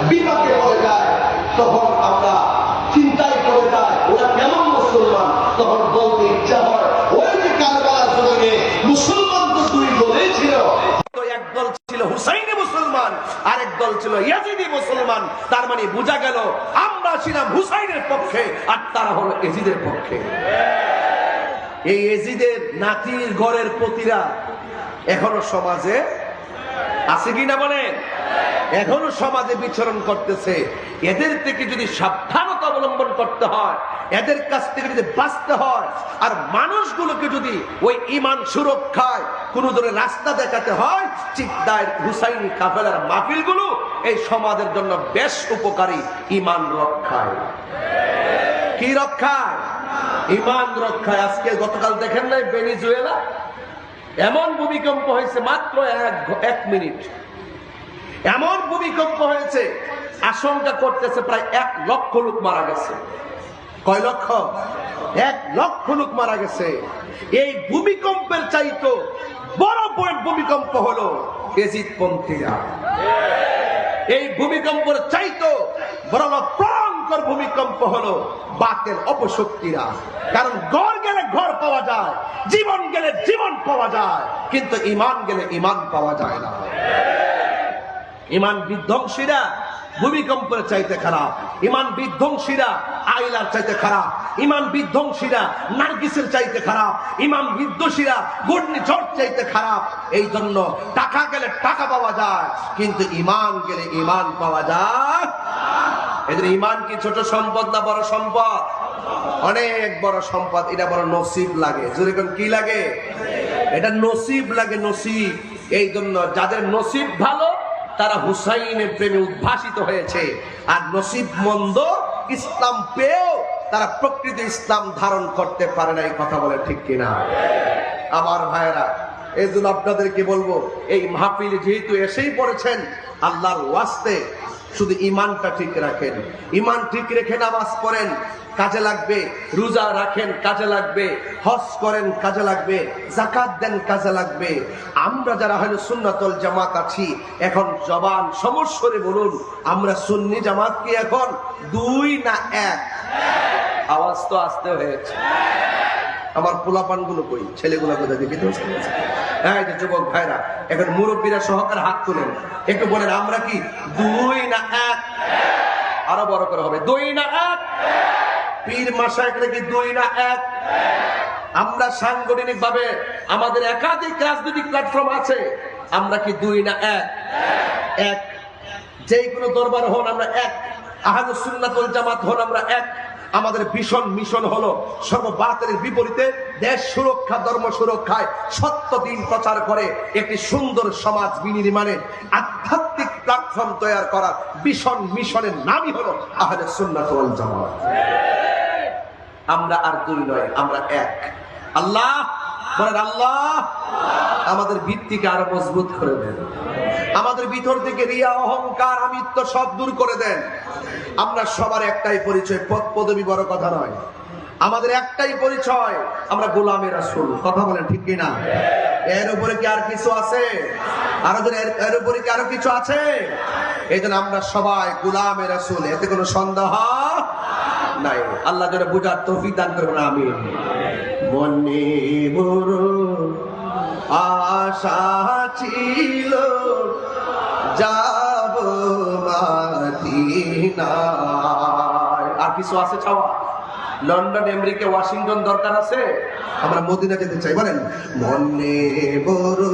বিপাকে পড়ে যায়, তখন আমরা চিন্তায় পড়ে যায় ওরা কেমন মুসলমান। তখন বলতে ইচ্ছা হয় ওই যে কারবালার জমিনে মুসলমান তো দুই দলেই ছিল, এক দল ছিল হুসাইনি মুসলমান, আরেক দল ছিল ইয়াজিদি মুসলমান। তার মানে বোঝা গেল আমরা ছিলাম হুসাইনের পক্ষে আর তারা হলো ইয়াজিদের পক্ষে। এই ইয়াজিদের নাতির ঘরের প্রতিরা এখনো সমাজে আছে কিনা বলেন? এখনো সমাজে বিচরণ করতেছে। এদের থেকে যদি সাবধানতা অবলম্বন করতে হয়, এদের কাছ থেকে যদি বাঁচতে হয়, আর মানুষগুলোকে যদি ওই ঈমান সুরক্ষায় কোন ধরনের রাস্তা দেখাতে হয়, চিৎদায় হুসাইনি কাফেলার মাহফিলগুলো এই সমাজের জন্য বেশ উপকারী। ঈমান রক্ষায়, কি রক্ষায়? ঈমান রক্ষায়। আজকে গতকাল দেখেন নাই ভেনেজুয়েলা এমন ভূমিকম্প হয়েছে, মাত্র এক মিনিট এমন ভূমিকম্প হয়েছে, আশঙ্কা করতেছে প্রায় 1 লক্ষ লোক মারা গেছে। কয় লক্ষ? 1 লক্ষ লোক মারা গেছে। এই ভূমিকম্পের চাইতো বড় ভূমিকম্প হলো ইয়াজিদপন্থীরা। এই ভূমিকম্পের চাইতো বড় ভয়ঙ্কর ভূমিকম্প হলো বাতিল অপশক্তিরা। কারণ ঘর গেলে ঘর পাওয়া যায়, জীবন গেলে জীবন পাওয়া যায়, কিন্তু ঈমান গেলে ঈমান পাওয়া যায় না। ঈমান বিধ্বংসীরা ভূমিকম্পের চাইতে খারাপ, ঈমান বিধ্বংসীরা আইলার চাইতে খারাপ, ঈমান বিধ্বংসীরা নার্গিসের চাইতে খারাপ, ঈমান বিধ্বংসীরা ঘূর্ণিঝড় চাইতে খারাপ। এই জন্য টাকা গেলে টাকা পাওয়া যায়, কিন্তু ঈমান গেলে ঈমান পাওয়া যায়। এদের ঈমান কি ছোট সম্পদ না বড় সম্পদ? অনেক বড় সম্পদ। এটা বড় নসিব লাগে। জোরে কোন কি লাগে? এটা নসিব লাগে, নসিব। এই জন্য যাদের নসিব ভালো তারা হুসাইনের প্রেমে উদ্ভাসিত হয়েছে, আর নসিব মন্দ ইসলাম পেয়েও তারা প্রকৃত ইসলাম ধারণ করতে পারে না। এই কথা বলে ঠিক কিনা আমার ভাইয়েরা? এই জন্য আপনাদেরকে বলবো, এই মাহফিলে যেহেতু এসেই পড়েছেন, আল্লাহর ওয়াস্তে শুধু ঈমানটা ঠিক রাখেন। ঈমান ঠিক রেখে নামাজ পড়েন, কাজে লাগবে। রোজা রাখেন, কাজে লাগবে। হজ করেন, কাজে লাগবে। যাকাত দেন, কাজে লাগবে। আমরা যারা হলো সুন্নাতুল জামাত আছি, এখন জবান সমস্বরে বলুন, আমরা সুন্নি জামাত কি এখন 2 না 1? আওয়াজ তো আসতে হয়েছে। আমার পোলাপান গুলো কই, ছেলেগুলো কোথায় দেখি তো? হ্যাঁ, যুবক ভাইরা, এখন মুরব্বীরা সহকারে হাত তুলেন, একটু বলেন আমরা কি 2 না 1? আরো বড় করে হবে, 2 না 1? পীর মাশায়েখরা কি 2 না 1? আমরা সাংগঠনিক ভাবে আমাদের একাধিক রাজনৈতিক প্ল্যাটফর্ম আছে, আমরা কি 2 না 1? 1। যেই কোনো দরবার হন আমরা 1, আহলুস সুন্নাতুল জামাত হন আমরা 1। আমাদের ভীষণ মিশন হলো সর্ববাতিলের বিপরীতে দেশ সুরক্ষা, ধর্ম সুরক্ষায় সত্য দিন প্রচার করে একটি সুন্দর সমাজ বিনির্মাণে আধ্যাত্মিক প্ল্যাটফর্ম তৈরি করার ভীষণ মিশনের নামই হলো আহলুস সুন্নাত ওয়াল জামাত। আমরা আর 2 নয়, আমরা 1। আল্লাহ বলেন, আল্লাহ আমাদের ভিত্তিকে আরো মজবুত করে দেন, আমাদের ভিতর থেকে রিয়া, অহংকার, আমিত্ব সব দূর করে দেন। আমরা সবার একটাই পরিচয়, পদ পদবি বড় কথা নয়, আমাদের একটাই পরিচয়, আমরা গোলামে রাসূল। কথা বলেন ঠিক কিনা? এর উপরে কি আর কিছু আছে? এর উপরে কি আরো কিছু আছে? এই জন্য আমরা সবাই গোলামে রাসূল, এতে কোনো সন্দেহ নাই। আল্লাহ যেন বুঝার তৌফিক দান করবেন, আমিন। মনে বড় আশা ছিল যাব মদিনায়। আর কিছু আছে চাওয়া? লন্ডন, আমেরিকা, ওয়াশিংটন দরকার আছে? আমরা মদিনা যেতে চাই। বলেন, মনে বড়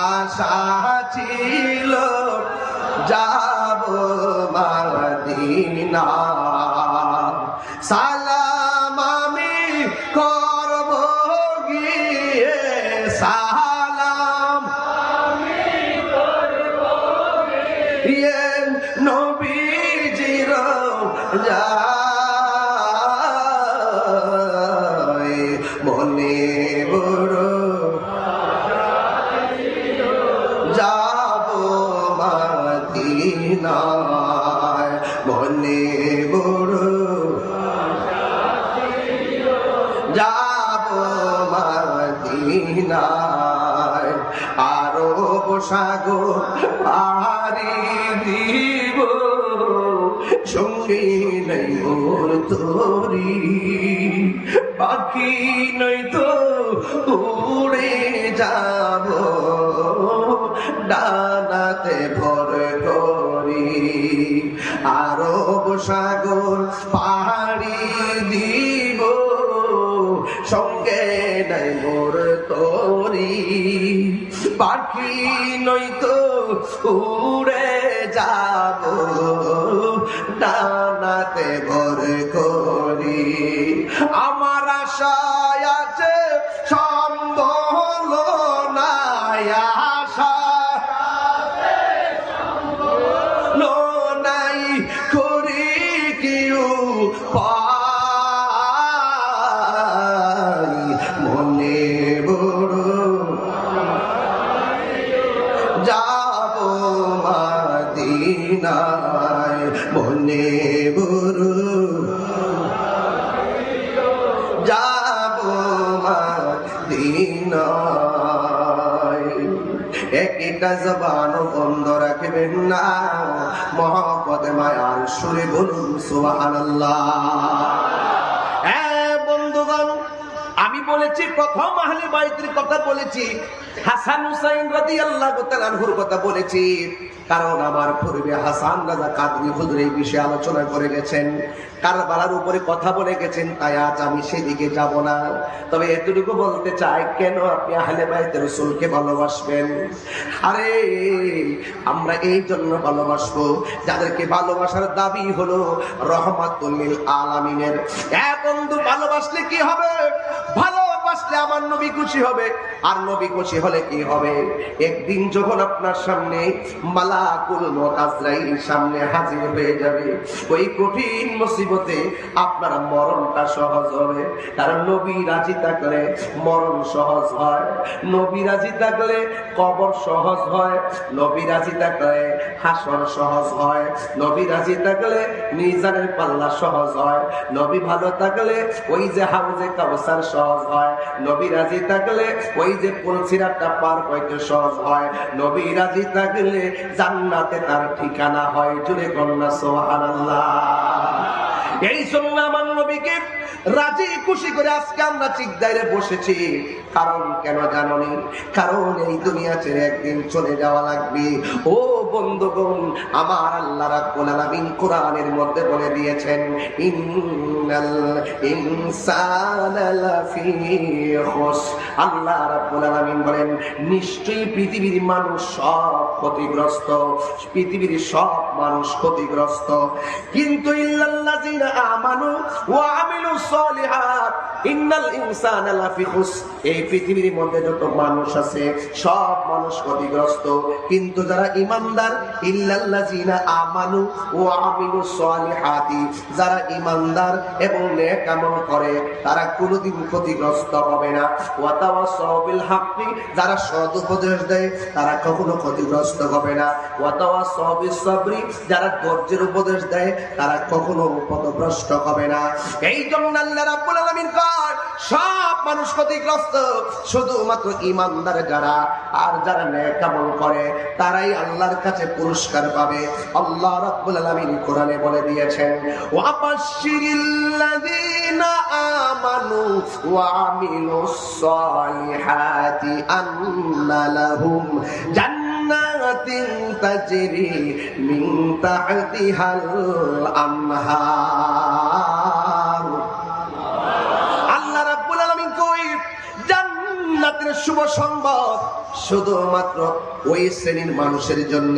আশা ছিল যাব মদিনায়। সালাম আমি করব গিয়ে, সালাম আমি করব গিয়ে নবীজির যায়। মনে বড় যাব মদিনায়, মনে বড় যাব মদিনায়। আরব সাগর পাড়ি দিব গো সঙ্গে নাই মোর তোরি পাখি নই তো উড়ে যাব ডানাতে ভর করি আরব সাগর পাহাড়ি দিব সঙ্গে নাই মোর তোরি পাখি নই তো উড়ে যাব ডানাতে ভর করি আমার আশায় আছে সম্বল নাই আশা নাই করি কেউ পাই মনে বড় যাব মদিনায় মনে বড় যাব মদিনায় একটা জবান বন্ধ রাখবেন না মহব্বত মায়ার সুরে বলুন সুবহানাল্লাহ। বন্ধুগণ আমি বলেছি প্রথম আহলে বাইতের কথা বলেছি, হাসান হুসাইন রাদিয়াল্লাহু তাআলা আনহুর কথা বলেছি, কারণ আমার পূর্বে হাসান রাজা কাদরি হুজুর এই বিষয়ে আলোচনা করে গেছেন, কারবালার উপরে কথা বলে গেছেন, তাই আজ আমি সেদিকে যাব না। তবে এতটুকু বলতে চাই, কেন আপনি আহলে বাইত রাসূলকে ভালোবাসবেন? আরে আমরা এই জন্য ভালোবাসবো যাদেরকে ভালোবাসার দাবি হলো রহমাতুল লিল আলামিনের। বন্ধু ভালোবাসলে কি হবে? ভালোবাসলে আমার নবী খুশি হবে, আর নবী খুশি হলে কি হবে? একদিন যখন আপনার সামনে মালাকুল মউত আজরাইল সামনে হাজির হয়ে যাবে, ওই কঠিন মুসিবতে আপনার মরণটা সহজ হবে। কারণ নবী রাজি থাকলে মরণ সহজ হয়, নবী রাজি থাকলে কবর সহজ হয়, নবী রাজি থাকলে হাসর সহজ হয়, নবী রাজি থাকলে মিজানের পাল্লা সহজ হয়, নবী ভালো থাকলে ওই যে হাউজে কাউসার সহজ হয়, নবী রাজি থাকলে ওই যে পুলসিরাতটা পার হইতে সহজ হয়, নবী রাজি থাকলে জান্নাতে তার ঠিকানা হয়। জুড়ে কন্যা সুবহানাল্লাহ। এই জন্য আমার নবীকে রাজি খুশি করে আজকে আমরা চিকদাইরে বসেছি। কারণ কেন জানোনি? কারণ এই দুনিয়া ছেড়ে একদিন চলে যাওয়া লাগবে। ও বন্ধুগণ, আমার আল্লাহ রাব্বুল আলামিন কোরআনের মধ্যে বলে দিয়েছেন, ইন্নাল ইনসানা লাফি খুস। আল্লাহ রাব্বুল আলামিন বলেন, নিশ্চয়ই পৃথিবীর মানুষ সব ক্ষতিগ্রস্ত, পৃথিবীর সব মানুষ ক্ষতিগ্রস্ত, কিন্তু ইল্লাল্লাযিনা আমানু ওয়া আমিলুস সলিহাত ইন্নাল ইনসানা লাফি খুস। এই পৃথিবীর মধ্যে যত মানুষ আছে সব মানুষ ক্ষতিগ্রস্ত, কিন্তু যারা ঈমানদার, ইল্লাল্লাযিনা আমানু ওয়া আমিলুস সলিহাতি, যারা ঈমানদার এবং নেক আমল করে তারা কোনোদিন ক্ষতিগ্রস্ত হবে না। ওয়া তাওয়াসাউ বিল হাক্কি, যারা সৎ উপদেশ দেয় তারা কখনো ক্ষতিগ্রস্ত হবে না। ওয়া তাওয়াসাউ বিস সাবরি, যারা ধৈর্যের উপদেশ দেয় তারা কখনো পথভ্রষ্ট হবে না। এই জন্য আল্লাহ রাব্বুল আলামিন কয় সব মানুষ ক্ষতিগ্রস্ত, শুধুমাত্র ঈমানদার যারা আর যারা নেক আমল করে তারাই আল্লাহর কাছে পুরস্কার পাবে। আল্লাহ রাব্বুল আলামিন কোরআনে বলে দিয়েছেন, ওয়া বাশশিরিল্লাযিনা আমানু ওয়া আমিলুস সলিহাতি আন্না লাহুম জান্নাতিন তাজরি মিন তাহতিহাল আনহার। আল্লাহ রাব্বুল আলামিন কই জান্নাতের শুভ সংবাদ শুধুমাত্র ওই শ্রেণীর মানুষের জন্য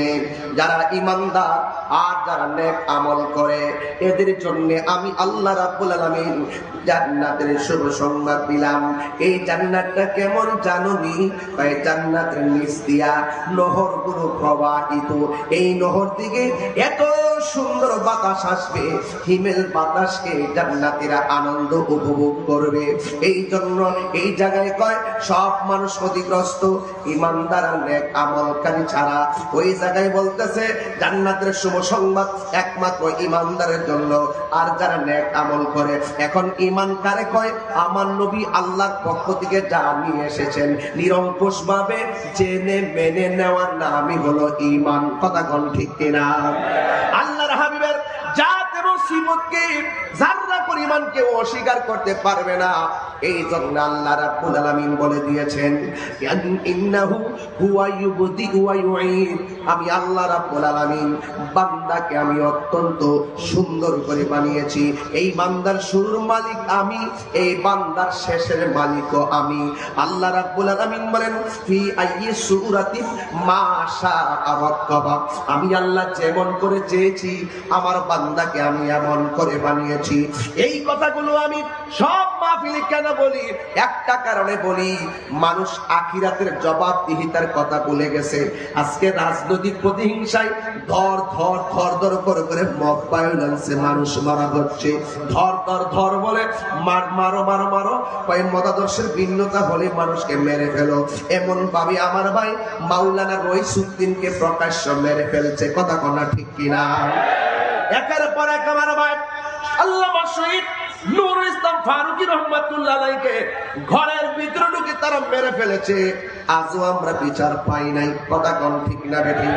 যারা ঈমানদার আর যারা নেক আমল করে, এদের জন্য আমি আল্লাহ রাব্বুল আলামিন জান্নাতের শুভ সংবাদ দিলাম। এই জান্নাতটা কেমন জানোনি? এই জান্নাতের নিচ দিয়া নহরগুলো প্রবাহিত, এই নহর দিকে এত সুন্দর বাতাস আসবে, হিমেল বাতাসকে জান্নাতীরা আনন্দ উপভোগ করবে। এই জন্য এই জায়গায় কয় সব মানুষ ক্ষতিগ্রস্ত, ঈমানদার আর নেক আমলকারী ছাড়া। ওই জায়গায় বলতেছে জান্নাতের শুভ সংবাদ একমাত্র ঈমানদারের জন্য আর যারা নেক আমল করে। এখন ঈমান কারে কয়? আমার নবী আল্লাহর পক্ষ থেকে যা নিয়ে এসেছেন নিরঙ্কুশ ভাবে জেনে মেনে নেওয়ার নামই হলো ঈমান। কথা কোন ঠিক কিনা? মালিককে যারা পরিমাণ কেউ অস্বীকার করতে পারবে না। এই জন্য আল্লাহ রাব্বুল আলামিন বলে দিয়েছেন ইন্নাহু হুয়া ইউবদিউ ওয়া ইউঈদ। আমি আল্লাহ রাব্বুল আলামিন বান্দাকে আমি অত্যন্ত সুন্দর করে বানিয়েছি। এই বান্দার শুরুর মালিক আমি, এই বান্দার শেষের মালিকও আমি। আল্লাহ রাব্বুল আলামিন বলেন ফি আইয়ি সূরাতিন মা শাআ রাক্কাবা। আমি আল্লাহ যেমন করে চেয়েছি আমার বান্দাকে আমি এমন করে বানিয়েছি। এই কথাগুলো আমি সব মাহফিলে কেন বলি? একটা কারণে বলি, মানুষ আখিরাতের জবাবদিহিতার কথা ভুলে গেছে। আজকে রাজনৈতিক প্রতিহিংসায় ধর ধর ধর ধর করে মব ভায়োলেন্সে মানুষ মারা হচ্ছে। ধর ধর ধর বলে মারো মারো মারো, কয়েক মতাদর্শের ভিন্নতা হলে মানুষকে মেরে ফেলো। এমন ভাবে আমার ভাই মাওলানা রইসুদ্দিনকে প্রকাশ্য মেরে ফেলছে। কথা কনা ঠিক কিনা? একের পর এক আমার ভাই আল্লামা শহীদ নুরুল ইসলাম ফারুকী রহমাতুল্লাহ আলাইহিকে ঘরের ভিতরে ঢুকে তারা মেরে ফেলেছে। আজও আমরা বিচার পাই নাই। কথা কোন ঠিক না বেঠিক?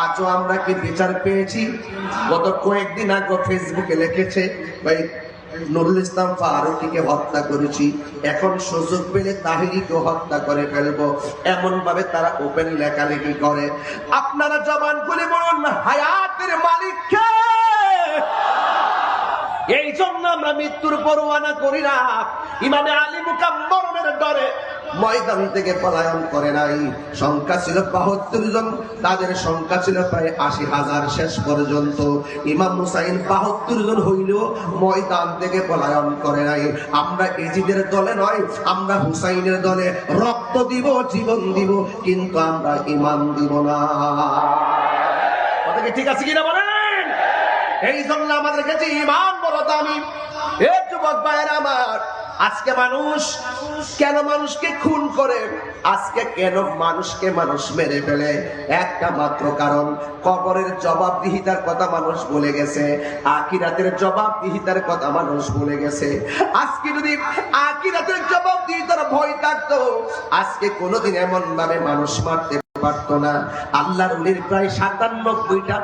আজও আমরা কি বিচার পেয়েছি? গত কয়েকদিন আগে ফেসবুকে লিখেছে ভাই নুরুল ইসলাম ফারুকীকে হত্যা করেছি, এখন সুযোগ পেলে তাহিরিকে হত্যা করে ফেলবো। এমন ভাবে তারা ওপেন লেখালেখি করে। আপনারা জবান করে বলুন হায়াতের মালিক কে? এই জন্য আমরা মৃত্যুর পরোয়ানা করি না। ইমামে আলী মুকাম্মরের ডরে ময়দান থেকে পলায়ন করে নাই। সংখ্যা ছিল ৭২ জন, তাদের সংখ্যা ছিল প্রায় ৮০,০০০ শেষ পর্যন্ত। ইমাম হুসাইন ৭২ জন হইলেও ময়দান থেকে পলায়ন করে নাই। আমরা এজিদের দলে নয়, আমরা হুসাইনের দলে। রক্ত দিব, জীবন দিব, কিন্তু আমরা ঈমান দিব না। কথা কি ঠিক আছে কিনা বলেন? এই জন্য আমাদের কাছে ঈমান বড় দামি। এ যুবক ভাইয়েরা আমার, আজকে মানুষ কেন মানুষকে খুন করে? আজকে কেন মানুষকে মানুষ মেরে ফেলে? একটা মাত্র কারণ, কবরের জবাবদিহিতার কথা মানুষ ভুলে গেছে, আখিরাতের জবাবদিহিতার কথা মানুষ ভুলে গেছে। আজকে যদি আখিরাতের জবাবদিহিতার ভয় থাকতো, আজকে কোনোদিন এমন ভাবে মানুষ মারতে পারতো না। আল্লাহর ওলির প্রায় ৯৭টা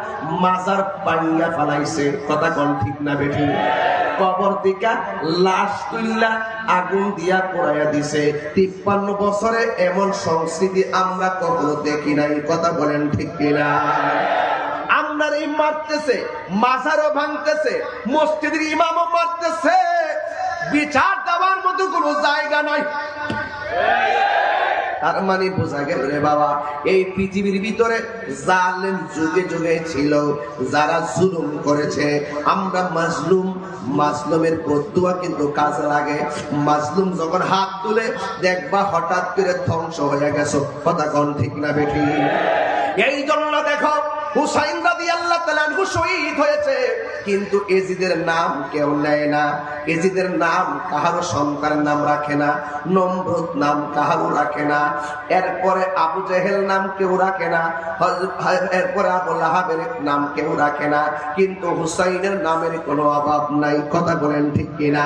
মাজার ভাঙিয়া ফেলাইছে। কথা কোন ঠিক না বেঠিক? কবর থেকে লাশ তুইলা আগুন দিয়া পোড়াইয়া দিছে। ৫৩ বছরে এমন সংস্কৃতি আমরা কখনো দেখি নাই। কথা বলেন ঠিক কিনা? আমরা এই মারতেছে, মাজারও ভাঙতেছে, মসজিদের ইমামও মারতেছে। বিচার দেওয়ার মতো কোনো জায়গা নাই। তার মানে বোঝা গেল রে বাবা, এই পৃথিবীর ভিতরে জালেম যুগে যুগে ছিল, যারা জুলুম করেছে। আমরা মাজলুম, মাজলুমের বদুয়া কিন্তু কাজে লাগে। মাজলুম যখন হাত তুলে দেখবা হঠাৎ করে ধ্বংস হয়ে গেছে। কথা কোন ঠিক না বেঠিক? এই জন্য দেখো হুসাইন রাদিয়াল্লাহু তাআলা আনহু শহীদ হয়েছে, কিন্তু এজিদের নাম কেউ নেয় না। এজিদের নাম কাহারো সন্তানের নাম রাখে না, নমরুদ নাম কাহারো রাখে না, এরপরে আবু জেহেল নাম কেউ রাখে না, এরপরে আবু লাহাবের নাম কেউ রাখে না, কিন্তু হুসাইনের নামের কোনো অভাব নাই। কথা বলেন ঠিক কিনা?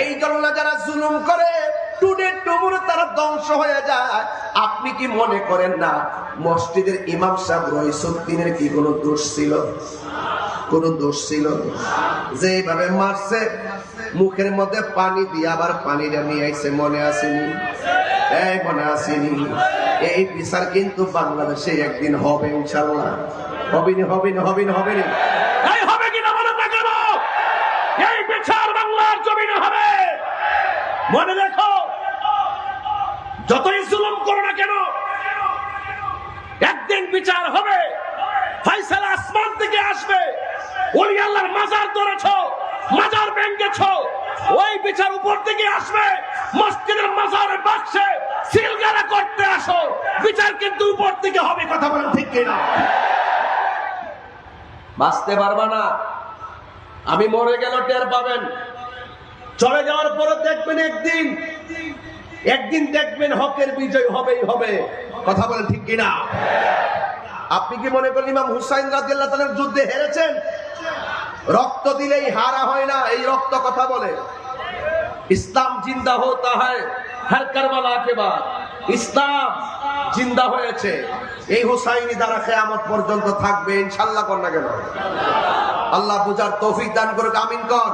এই জন্য যারা জুলুম করে তারা ধ্বংস হয়ে যায়। আপনি কি মনে করেন না মসজিদের ইমাম সাহেব রইসুদ্দিনের কি কোনো দোষ ছিল? কোন দোষ ছিল? যেভাবে মারছে, মুখের মধ্যে পানি দিয়ে আবার পানিটা নিয়ে আইছে, মনে আসেনি? এই মনে আসেনি? এই বিচার কিন্তু বাংলাদেশে একদিন হবে ইনশাআল্লাহ। হবেনি হবেনি হবেনি হবেনি এই হবে কিনা বলে দেখাবো। এই বিচার বাংলার জমিনে হবে। মনে দেখো, যতই জুলুম করো না কেন, একদিন বিচার হবে। ফয়সালা আসমান থেকে আসবে। ওলি আল্লাহর মাজার ধরেছো, মাজার ভেঙেছো, ওই বিচার উপর থেকে আসবে। মসজিদের মাজারের বাক্সে সিলগালা করতে আসো, বিচার কিন্তু উপর থেকে হবে। কথা বলেন ঠিক কিনা? বাঁচতে পারবা না। আমি মরে গেল টের পাবেন, চলে যাওয়ার পরে দেখবেন একদিন একদিন দেখবেন হকের বিজয় হবেই হবে। কথা বলেন ঠিক কিনা? আপনি কি মনে করেন ইমাম হুসাইন রাদিয়াল্লাহু তাআলার যুদ্ধে হেরেছেন? রক্ত দিলেই হারা হয় না, এই রক্ত কথা বলে। ইসলাম জিন্দা হতা হয় হর কারবালা কে বাদ। ইসলাম জিন্দা হয়েছে, এই হুসাইনি দ্বারা কিয়ামত পর্যন্ত থাকবে ইনশাআল্লাহ। কোন না কেন আল্লাহ বুঝার তৌফিক দান করুক, আমিন কর।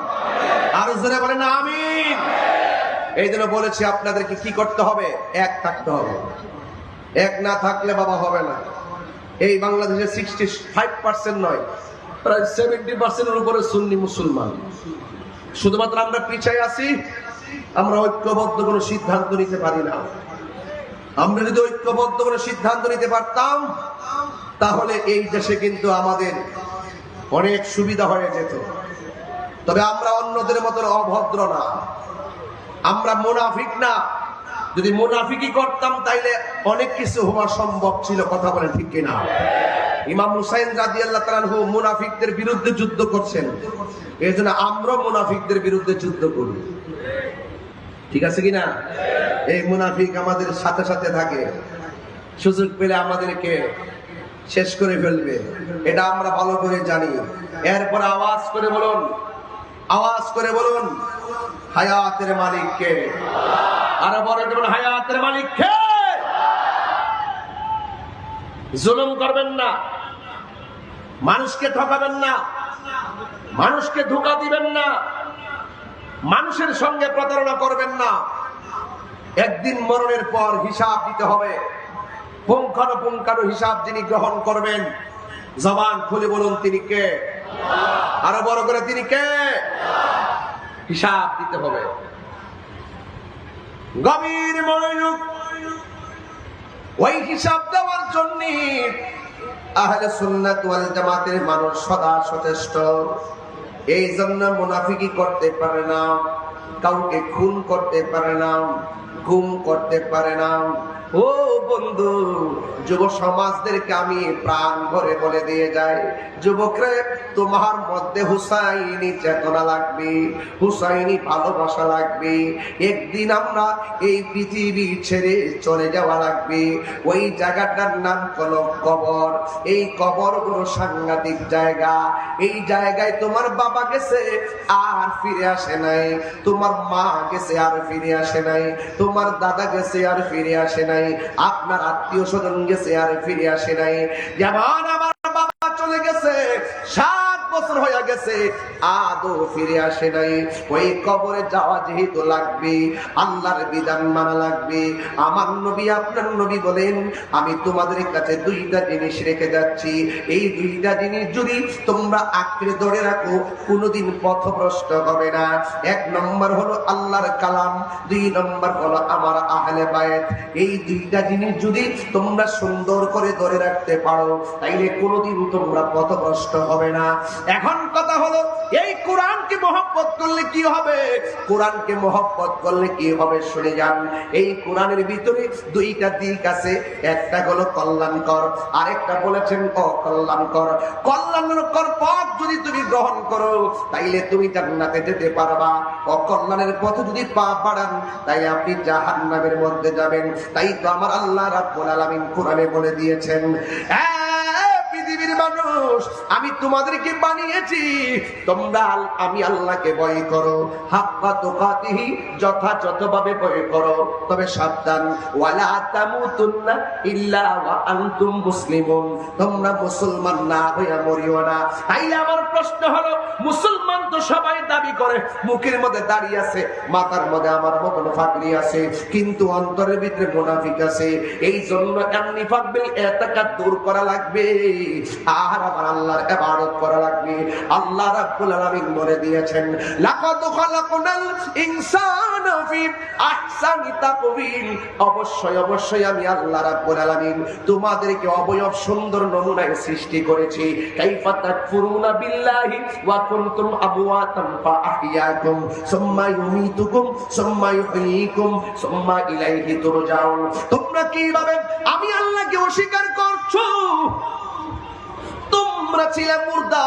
আর জোরে বলেন আমিন। এই জন্য বলেছি আপনাদেরকে কি করতে হবে, এক থাকতে হবে। এক না থাকলে বাবা হবে না। এই বাংলাদেশে 65% নয়, প্রায় 70% উপরে সুন্নি মুসলমান। শুধুমাত্র আমরা পিছিয়ে আছি, আমরা ঐক্যবদ্ধ কোনো সিদ্ধান্ত নিতে পারি না। আমরা যদি ঐক্যবদ্ধ কোনো সিদ্ধান্ত নিতে পারতাম, তাহলে এই দেশে কিন্তু আমাদের অনেক সুবিধা হয়ে যেত। তবে আমরা অন্যদের মতন অভদ্র না, আমরা মুনাফিক না। যদি মুনাফিকি করতাম তাইলে অনেক কিছু হওয়া সম্ভব ছিল। কথা বলেন ঠিক কিনা? ইমাম হুসাইন রাদিয়াল্লাহু তাআলা আনহু মুনাফিকদের বিরুদ্ধে যুদ্ধ করছেন, এই জন্য আমরা মুনাফিকদের বিরুদ্ধে যুদ্ধ করি। ঠিক আছে কিনা? এই মুনাফিক আমাদের সাথে সাথে থাকে, সুযোগ পেলে আমাদেরকে শেষ করে ফেলবে, এটা আমরা ভালো করে জানি। এরপর আওয়াজ করে বলুন, আওয়াজ করে বলুন, হায়াতের মালিক কে? আর বড় বলুন, হায়াতের মালিক কে? জুলুম করবেন না, মানুষকে ঠকাবেন না, মানুষকে ধোঁকা দিবেন না, মানুষের সঙ্গে প্রতারণা করবেন না। একদিন মরণের পর হিসাব দিতে হবে। পুঙ্খানুপুঙ্খানু হিসাব যিনি গ্রহণ করবেন, জবান খুলে বলুন তিনি কে? আরো বড় করে, তিনি কে? হিসাব দিতে হবে। গভীর মনোযোগ। ওই হিসাব দেওয়ার জন্য আহলে সুন্নাত ওয়াল জামাতের মানুষ সদা সচেষ্ট। এই জন্য মুনাফিকি করতে পারে না, কাউকে খুন করতে পারে না, গুম করতে পারে না। ও বন্ধু, যুব সমাজদেরকে আমি প্রাণ ভরে বলে দিয়ে যাই, যুবকরে তোমার মধ্যে হুসাইনি চেতনা লাগবে, হুসাইনি ভালোবাসা লাগবে। একদিন আমরা এই পৃথিবী ছেড়ে চলে যাওয়া লাগবে। ওই জায়গাটার নাম হলো কবর। এই কবর গুলো সাংঘাতিক জায়গা। এই জায়গায় তোমার বাবা গেছে আর ফিরে আসে নাই, তোমার মা গেছে আর ফিরে আসে নাই, তোমার দাদা গেছে আর ফিরে আসে নাই, আপনার আত্মীয় স্বজন গেছে আর ফিরে আসে নাই। যেমন আমার বাবা চলে গেছে, 7 বছর হয়ে গেছে, আদৌ ফিরে আসে নাই। ওই কবরে যাওয়া যেহেতু লাগবে, আল্লাহর বিধান মানা লাগবে। আমার নবী, আপনার নবী বলেন, আমি তোমাদের কাছে 2টা জিনিস রেখে যাচ্ছি। এই 2টা জিনিস যদি তোমরা আঁকড়ে ধরে রাখো, কোনোদিন পথভ্রষ্ট হবে না। 1 নম্বর হলো আল্লাহর কালাম, 2 নম্বর হলো আমার আহলে বায়াত। এই 2টা জিনিস যদি তোমরা সুন্দর করে ধরে রাখতে পারো, তাইলে কোনোদিন তোমরা পথভ্রষ্ট হবে না। এখন কথা হলো, এই কোরআনকে মহব্বত করলে কি হবে? কোরআনকে মহব্বত করলে কি হবে শুনে যান। এই কোরআনের ভিতরে 2টা দিক আছে, একটা হলো কল্যাণকর, আরেকটা বলেছেন অকল্যাণকর। কল্যাণকর পথ যদি তুমি গ্রহণ করো, তাইলে তুমি জান্নাতে যেতে পারবা। অকল্যাণের পথে যদি পা বাড়ান, তাই আপনি জাহান্নামের মধ্যে যাবেন। তাই তো আমার আল্লাহ রাব্বুল আলামিন কোরআনে বলে দিয়েছেন, পৃথিবীর মানুষ, আমি তোমাদেরকে বানিয়েছি, তোমরা আমি আল্লাহকে ভয় করো, হাক্কা তুকাতিহি, যথাযথভাবে ভয় করো। তবে সাবধান, ওয়ালা তামুতুন্না ইল্লা ওয়া আনতুম মুসলিমুন, তোমরা মুসলমান না হইয়া মরিও না। তাইলে আমার প্রশ্ন হলো, মুসলমান তো সবাই দাবি করে, মুখের মধ্যে দাড়ি আছে, মাথার মধ্যে আমার মতন ফাকরি আছে, কিন্তু অন্তরের ভিতরে মুনাফিক আছে। এই জন্য নিফাক বিল ইতিকাদ দূর করা লাগবে, আর আমার আল্লাহর ইবাদত করা লাগবে। আল্লাহ রাব্বুল আলামিন বলে দিয়েছেন, লাকাদ খালাকনাল ইনসানা ফি আহসানি তাকওয়িম, অবশ্যই অবশ্যই আমি আল্লাহ রাব্বুল আলামিন তোমাদেরকে অবয়ব সুন্দর নমুনায় সৃষ্টি করেছি। কাইফা তাকফুরুনা বিল্লাহি ওয়া কুনতুম আমওয়াতান ফাআহইয়াকুম সুম্মা ইউমীতুকুম সুম্মা ইউহয়ীকুম সুম্মা ইলাইহি তুরজাউন। তোমরা কিভাবে আমি আল্লাহকে অস্বীকার করছো? তোমরা ছিলে মুর্দা,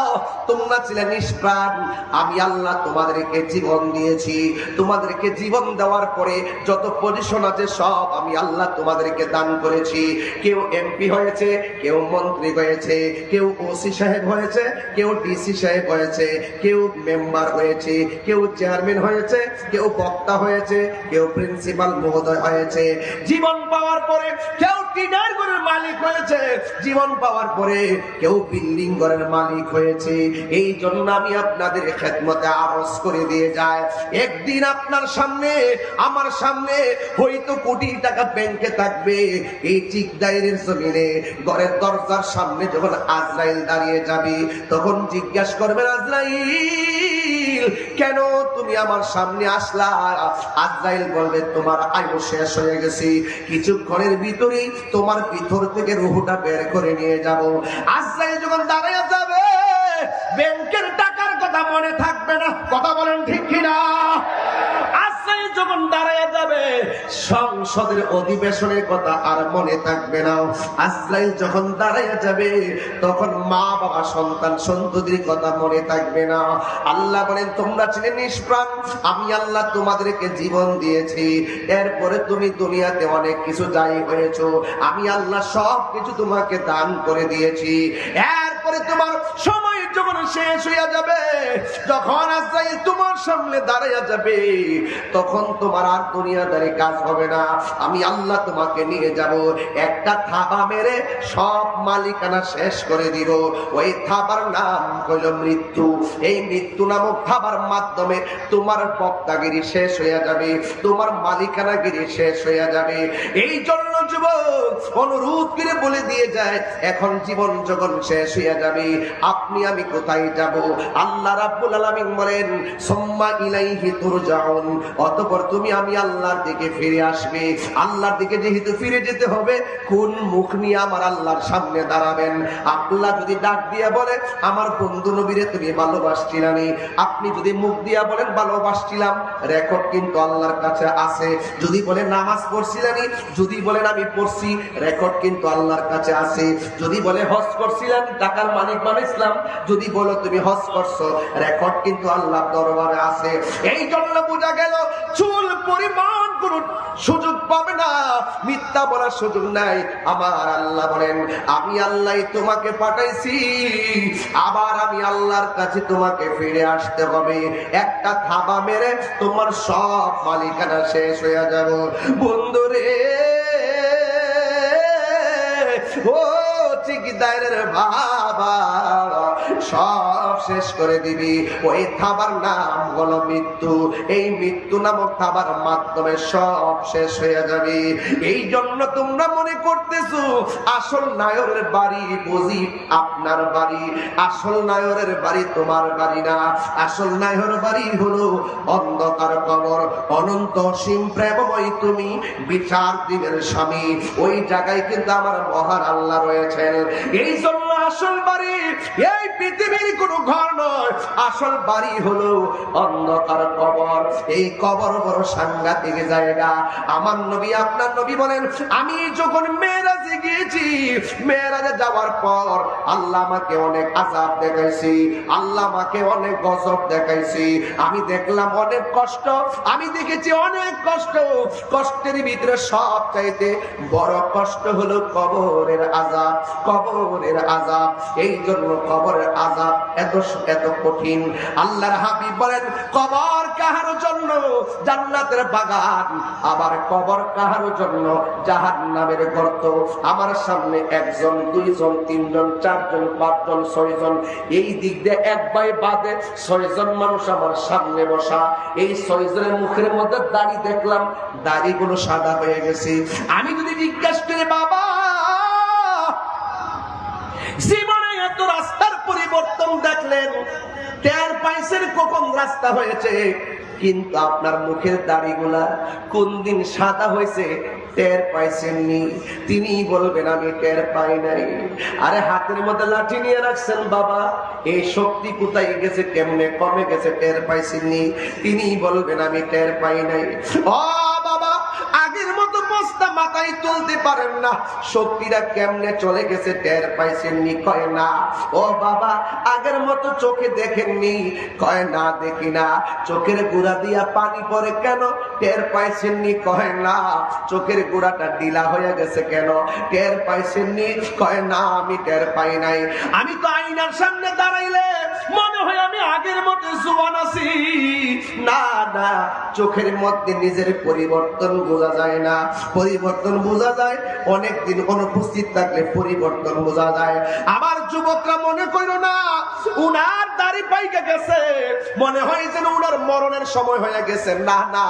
তোমরা ছিলে নিষ্প্রাণ, আমি আল্লাহ তোমাদেরকে জীবন দিয়েছি। তোমাদেরকে জীবন দেওয়ার পরে যত পজিশন আছে সব আমি আল্লাহ তোমাদেরকে দান করেছি। কেউ এমপি হয়েছে, কেউ মন্ত্রী হয়েছে, কেউ ওসি সাহেব হয়েছে, কেউ ডিসি সাহেব হয়েছে, কেউ মেম্বার হয়েছে, কেউ চেয়ারম্যান হয়েছে, কেউ বক্তা হয়েছে, কেউ প্রিন্সিপাল মহোদয় হয়েছে। জীবন পাওয়ার পরে কেউ টিনার ঘরের মালিক হয়েছে, জীবন পাওয়ার পরে কেউ বিল্ডিং ঘরের মালিক হয়েছে, এই জন্য আমি আপনাদের খেদমতে আরজ করে দিয়ে যায়। একদিন আপনার সামনে আমার সামনে হয়তো কোটি টাকা ব্যাংকে থাকবে, এই ঠিক দায়ের জমিনে ঘরের দরজার সামনে যখন আজরাইল দাঁড়িয়ে যাবে, তখন জিজ্ঞাসা করবেন, আজরাইল কেন তুমি আমার সামনে আসলা? আজরাইল বলবে, তোমার আয়ু শেষ হয়ে গেছে, কিছুক্ষণের ভিতরেই তোমার ভিতর থেকে রূহটা বের করে নিয়ে যাব। আজরাইল যখন দাঁড়িয়ে যাবে, ব্যাংকের টাকার কথা মনে থাকবে না। কথা বলেন ঠিক কিনা? আজরাইল যখন দাঁড়িয়ে যাবে, সংসদের অধিবেশনের কথা আর মনে থাকবে না। আজরাইল যখন দাঁড়িয়ে যাবে, তখন মা বাবা সন্তান সন্ততির কথা মনে থাকবে না। আল্লাহ বলেন, তোমরা ছিলে নিষ্প্রাণ, আমি আল্লাহ তোমাদেরকে জীবন দিয়েছি, এরপরে তুমি দুনিয়াতে অনেক কিছু যাই হয়েছো, আমি আল্লাহ সব কিছু তোমাকে দান করে দিয়েছি। এরপরে তোমার সময় যখন শেষ হয়ে যাবে, যখন আজরাইল তোমার সামনে দাঁড়িয়ে যাবে, তখন তোমার আর দুনিয়াদারি কাজ হবে না। আমি আল্লাহ তোমাকে নিয়ে যাব, একটা থাবা মেরে সব মালিকানা শেষ করে দিব। ওই থাবার নাম হইল মৃত্যু। এই মৃত্যু নামক থাবার মাধ্যমে তোমার বক্তাগিরি শেষ হয়ে যাবে, তোমার মালিকানাগিরি শেষ হয়ে যাবে। এই জন্য যুবক অনুরোধ করে বলে দিয়ে যায়, এখন জীবন যখন শেষ হয়ে যাবে, আপনি আমি কোথায় যাব? আল্লাহ রাব্বুল আলামিন বলেন, সুম্মা ইলাইহি তুরজাউন, অতঃপর তুমি আমি আল্লাহর দিকে ফিরে আসবে। আল্লাহর দিকে যেহেতু ফিরে যেতে হবে, কোন মুখ নিয়ে আমার আল্লাহর সামনে দাঁড়াবেন? আল্লাহ যদি ডাক দিয়ে বলে, আমার বন্ধু নবীরে তুমি ভালোবাসছিলাম, আপনি যদি মুখ দিয়া বলেন ভালোবাসছিলাম, রেকর্ড কিন্তু আল্লাহর কাছে আছে। যদি বলে নামাজ পড়ছিলাম, যদি বলেন আমি পড়ছি, রেকর্ড কিন্তু আল্লাহর কাছে আছে। যদি বলে হজ করছিলাম, টাকার মালিক বানাইছিলাম, যদি বলো তুমি হজ করছো, রেকর্ড কিন্তু আল্লাহর দরবারে আছে। এই জন্য বোঝা গেল, চুল পরিমাণ কোন সুযোগ পাবে না, মিথ্যা বলার সুযোগ নাই। আমার আল্লাহ বলেন, আমি আল্লাহ তোমাকে পাঠাইছি, আবার আমি আল্লাহর কাছে তোমাকে ফিরে আসতে হবে। একটা থাবা মেরে তোমার সব মালিকানা শেষ হয়ে যাব। বন্ধুরে, ও ঠিকাদারের বাবা, সব শেষ করে দিবি। ওই থাবার নাম হলো মৃত্যু। এই মৃত্যু নামক থাবার মাধ্যমে সব শেষ হয়ে যাবে। এই জন্য তোমরা মনে করতেছো আসল নায়রের বাড়ি বুঝি আপনার বাড়ি, আসল নায়রের বাড়ি তোমার বাড়ি না। আসল নায়রের বাড়ি হলো অন্ধকার কবর। অনন্ত অসীম প্রেমময় তুমি, বিচার দিনের স্বামী, ওই জায়গায় কিন্তু আমার মহান আল্লাহ রয়েছেন। এই জন্য আসল বাড়ি এই পৃথিবীর কোনো ঘর নয়, আসল বাড়ি হলো অন্ধকার কবর। এই কবর বড় সাংঘাতিক জায়গা। আমার নবী আপনার নবী বলেন, আমি যখন মেরাজে গিয়েছি, মেরাজে যাওয়ার পর আল্লাহ আমাকে অনেক আযাব দেখাইছি, আল্লাহ আমাকে অনেক গজব দেখাইছি। আমি দেখলাম অনেক কষ্ট, আমি দেখেছি অনেক কষ্ট। কষ্টের ভিতরে সব চাইতে বড় কষ্ট হলো কবরের আযাব। কবরের আযাব, এই জন্য কবরের আযাব এত কঠিন। আল্লাহর হাবিব বলেন, কবর কাহার জন্য জান্নাতের বাগান, আবার কবর কাহার জন্য জাহান্নামের গর্ত। আমার সামনে একজন, দুইজন, তিনজন, চারজন, পাঁচজন, ছয়জন, এই দিক দিয়ে এক বাই বাদে 6 জন মানুষ আমার সামনে বসা। এই 6 জনের মুখের মধ্যে দাড়ি দেখলাম, দাড়িগুলো সাদা হয়ে গেছে। আমি যদি জিজ্ঞাসা করি, বাবা জীবনে এত রাস্তার পরিবর্তন দেখলেন, টের পাইছেন কখন রাস্তা হয়েছে, কিন্তু আপনার মুখের দাড়িগুলা কোন দিন সাদা হয়েছে টের পাইছেননি? তিনি বলবেন, আমি টের পাই নাই। আরে হাতের মধ্যে লাঠি নিয়ে রাখছেন বাবা, এই শক্তি কোথায় গেছে, কেমনে কমে গেছে, টের পাইছেননি? তিনি বলবেন, আমি টের পাই নাই। ও বাবা, আগের মতো বস্তা মাথায় তুলতে পারেন না, শক্তিটা কেমনে চলে গেছে, টের পাইছেননি? কয় না। ও বাবা, আগের মতো চোখে দেখেননি? কয় না, দেখি না। চোখের গুড়া দিয়া পানি পড়ে কেন, টের পাইছেননি? কয় না। চোখের গুড়াটা ঢিলা হয়ে গেছে কেন, টের পাইছেননি? কয় না, আমি টের পাই নাই। আমি তো আয়নার সামনে দাঁড়াইলে মনে হয় আমি আগের মতো জোয়ান আছি। না না, চোখের মধ্যে নিজের পরিবর্তন বোঝা যায় না। পরিবর্তন বোঝা যায় অনেকদিন অনুপস্থিত থাকলে পরিবর্তন বোঝা যায়। আবার যুবকরা মনে করো না উনার দাড়ি পাইকে গেছে, মনে হয় যেন উনার মরণের সময় হয়ে গেছে। না না,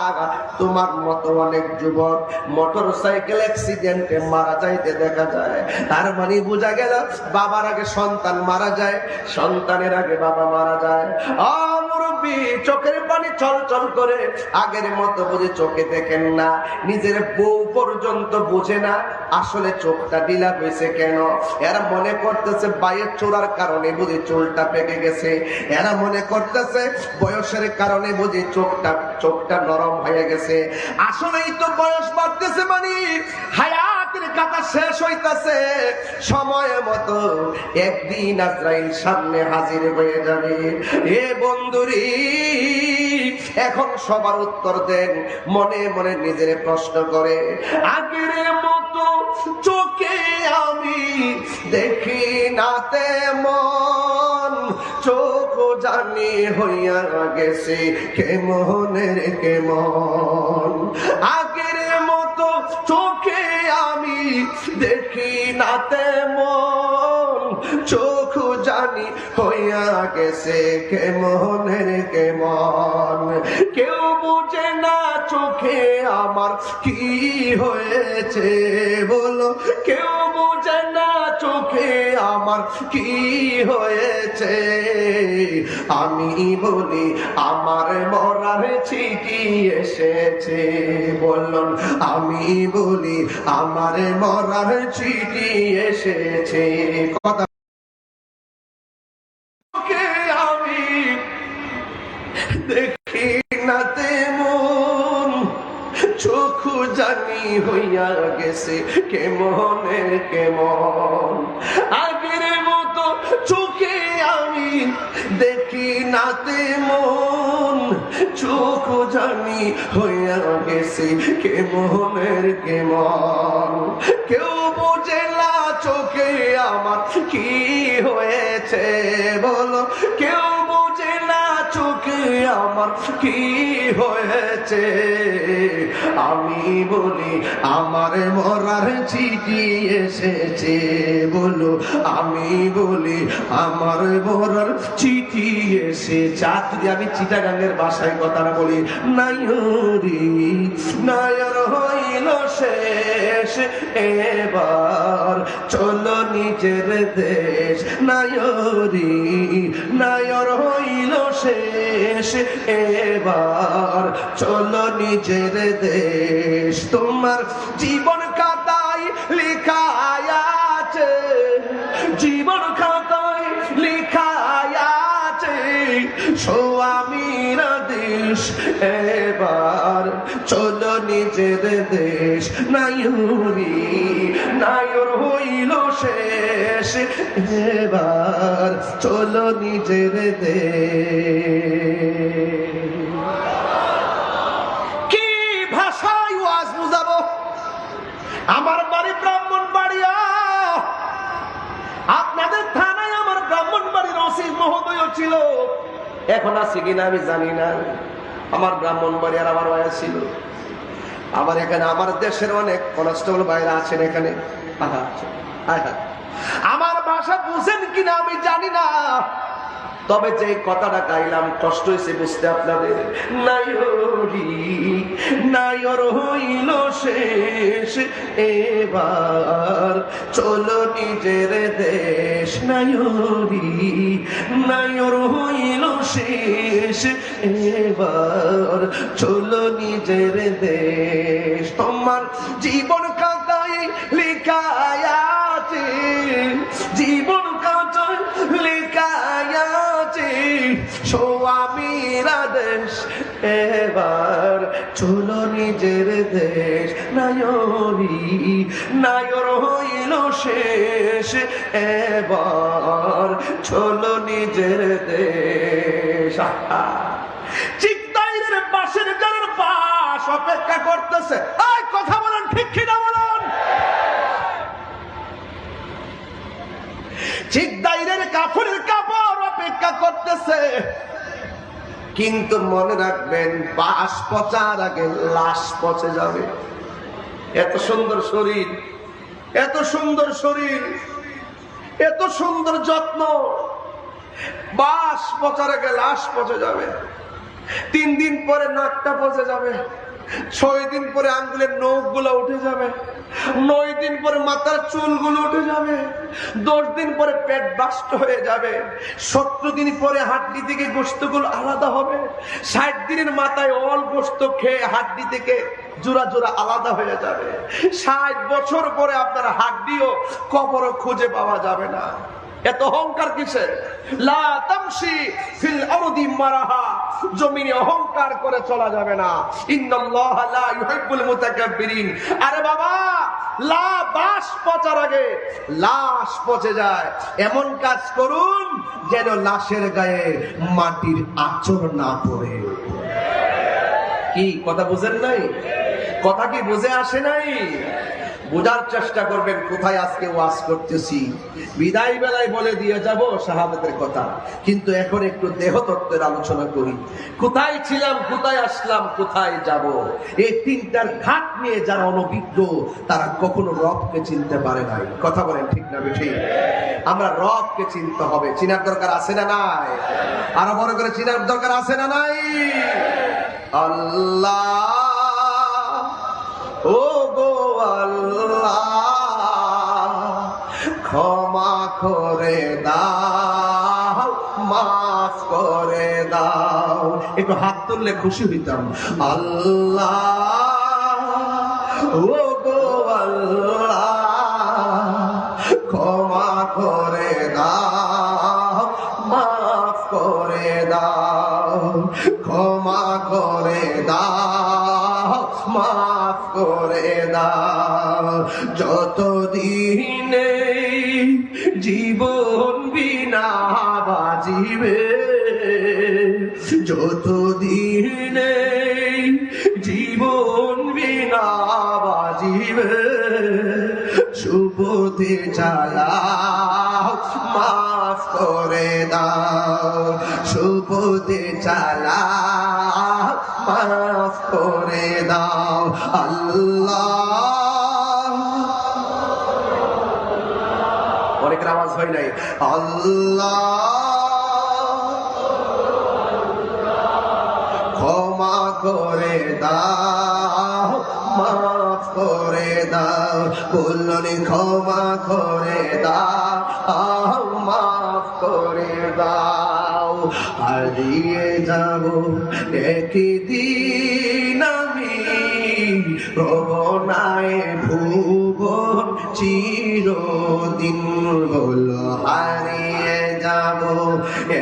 তোমার মতো অনেক যুবক মোটর সাইকেল অ্যাক্সিডেন্টে মারা যাইতে দেখা যায়। তার মানে বোঝা গেল বাবার আগে সন্তান মারা যায়, সন্তানের আগে বাবা মারা যায়। মুরব্বী, চোখের পানি চল চল করে, আগের মতো বুঝে চোখে দেখেন না। নিজের বউ পর্যন্ত বুঝে না আসলে চোখটা ঢিলা হয়েছে কেন। এরা মনে করতেছে বাইয়ের চোরার কারণে বুঝি চুলটা পেকে গেছে। এরা মনে করতেছে বয়সের কারণে বুঝি চোখটা নরম হয়ে গেছে। আসলেই তো বয়স বাড়তেছে, মানে হায়াতের কাটা শেষ হইতাছে। সময় মতো একদিন আজরাইল সামনে হাজির হয়ে যাবে। এ বন্ধুরি, এখন সবার উত্তর দেন, মনে মনে নিজের প্রশ্ন করে। আগের মতো চোখে আমি দেখি না তেমন, চোখ জানি হইয়া গেছে কেমনের কেমন। আগের মতো চোখে আমি দেখি না তেমন, চোখ জানি হইয়া গেছে কেমনের কেমন। কেউ বুঝে না চোখে আমার কি হয়েছে, বলো কেউ বুঝে না চোখে আমার কি হয়েছে। আমি বলি আমার মরার চিঠি এসেছে, বললাম আমি বলি আমার মরার চিঠি এসেছে। কথা আমি দেখি না তেমন, চোখ জানি হইয়া গেছে কেমনের কেমন। আগের মতো চোখে আমি দেখি না তেমন, চোখ জানি হইয়া গেছে কেমনের কেমন। কেউ বোঝে না চোখে আমার কি হয়েছে, বলো কেউ বোঝে না চোখে আমার কি হয়েছে। আমি বলি আমার মরার চিঠি এসেছে, বলো আমি বলি আমার মরার চিঠি এসেছে। যদি আমি চিটাগাঙ্গের ভাষায় কথাটা বলি, নায়রি নায়র হইল শেষ, এবার চলো নিজের দেশ। নায়রি নায়র হইল শেষ, এবার চলো নিজের দেশ। তোমার জীবন খাতায় লেখা আছে, জীবন খাতায় লেখা আছে স্বামীরা দেশ, এবার চলো নিজের দেশ। নায়রি নায়র হইল শেষ, এবার চলো নিজের দেশ। কি ভাষায় ওয়াজ বুঝাবো? আমার বাড়ি ব্রাহ্মণবাড়িয়া, আপনাদের থানায় আমার ব্রাহ্মণবাড়ির ওসি মহোদয় ছিল, এখন আছে কিনা আমি জানি না। আমার ব্রাহ্মণবাড়িয়ার আমার ওয়াজ ছিল। আমার এখানে আমার দেশের অনেক কনস্টেবল ভাইরা আছেন এখানে। আমার ভাষা বুঝেন কিনা আমি জানি না, তবে যে কথাটা গাইলাম কষ্ট হয়েছে বুঝতে আপনাদের। নায়রি নায়র হইল শেষ, এবার চলো নিজের দেশ। নায়রি নায়র হইল শেষ, এবার চলো নিজের দেশ। তোমার জীবন খাতায় লেখা আছে, জীবন খাতায় লেখা আছে স্বামীরা দেশ, এবার চলো নিজের দেশ। নায়রি নায়র হইল শেষ, এবার চলো নিজের দেশ। চিকদাইরের পাশের যারা পাশ অপেক্ষা করতেছে, এই কথা বলেন ঠিক কিনা বলুন। চিকদাইরের কাপড়ের কাপড় অপেক্ষা করতেছে, কিন্তু মনে রাখবেন বাস পচার আগে লাশ পচে যাবে। এত সুন্দর শরীর, এত সুন্দর শরীর, এত সুন্দর যত্ন, বাস পচার আগে লাশ পচে যাবে। 3 দিন পরে নাকটা পচে যাবে, 6 দিন পরে আঙ্গুলের নখ গুলো উঠে যাবে, 9 দিন পরে মাথার চুলগুলো উঠে যাবে, 10 দিন পরে পেট বাস্ট হয়ে যাবে, 70 দিন পরে হাড্ডি থেকে গোশতগুলো আলাদা হবে, 60 দিনের মাথায় অল গোশত খেয়ে হাড্ডি থেকে জোড়া জোড়া আলাদা হয়ে যাবে, 60 বছর পরে আপনার হাড্ডিও কবরও খুঁজে পাওয়া যাবে না। এত অহংকার কিসের? লা তামশি ফিল আরদি মারাহা, জমিনে অহংকার করে চলা যাবে না। ইন্নাল্লাহা লা ইউহিব্বুল মুতাকাব্বিরিন। আরে বাবা, বাস পচার আগে লাশ পচে যায়, এমন কাজ করুন যেন লাশের গায়ে মাটির আঁচড় না পড়ে। কি কথা বুঝেন নাই? কথা কি বুঝে আসে নাই? বোঝার চেষ্টা করবেন কোথায় আজকে ওয়াজ করতেছি। বিদায় বেলায় বলে দিয়ে যাব শাহাদাতের কথা, কিন্তু এখন একটু দেহতত্ত্বের আলোচনা করি। কোথায় ছিলাম, কোথায় আসলাম, কোথায় যাব, এই তিনটার ঘাট নিয়ে যারা অনভিজ্ঞ তারা কখনো রবকে চিনতে পারে নাই। কথা বলেন ঠিক না বেঠিক? আমরা রবকে চিনতে হবে। চিনার দরকার আছে না নাই? আরো বড় করে চিনার দরকার আছে না নাই? আল্লাহ, ও গো আল্লাহ, ক্ষমা করে দাও, মাফ করে দাও। একটু হাত তুললে খুশি হইতাম। আল্লাহ, ও গো আল্লাহ, ক্ষমা করে দাও, মাফ করে দাও, ক্ষমা করে দাও, মাফ করে দাও। যতদিনে জীবন বিনা বাজিবে, যতদিনে জীবন বিনা বাজিবে, সুপথে চালাও, মাফ করে দাও, সুপথে চালাও, মাফ করে দাও। আল্লাহ, অনেকের আওয়াজ হয় নাই। আল্লাহ, ক্ষমা করে দাও, মাফ করে দাও। বললেন ক্ষমা করে দাও, মাফ করে দাও। হারিয়ে যাব একদিন আমি, রবনায় ভুবন চিরদিন। বলো হারিয়ে যাব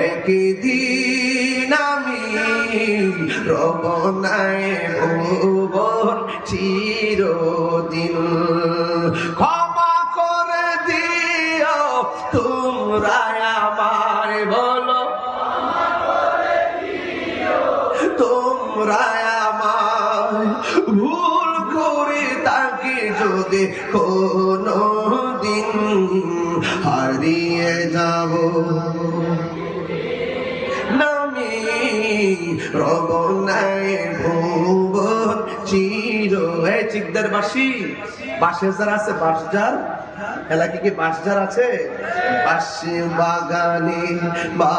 একদিন আমি, রবনায় ভুবন চিরদিন। ক্ষমা করে দিও তোমরা আমায়, বলো তোমরা আমায়, ভুল করে তাকে যদি কোনো দিন হারিয়ে যাব নামি, রবনায় ভুবন চির। এই চিকদার বাসি, বাঁশের যার আছে, বাঁশঝাড় এলাকি কি বাঁশঝাড় আছে? বাঁশে বাগানে বা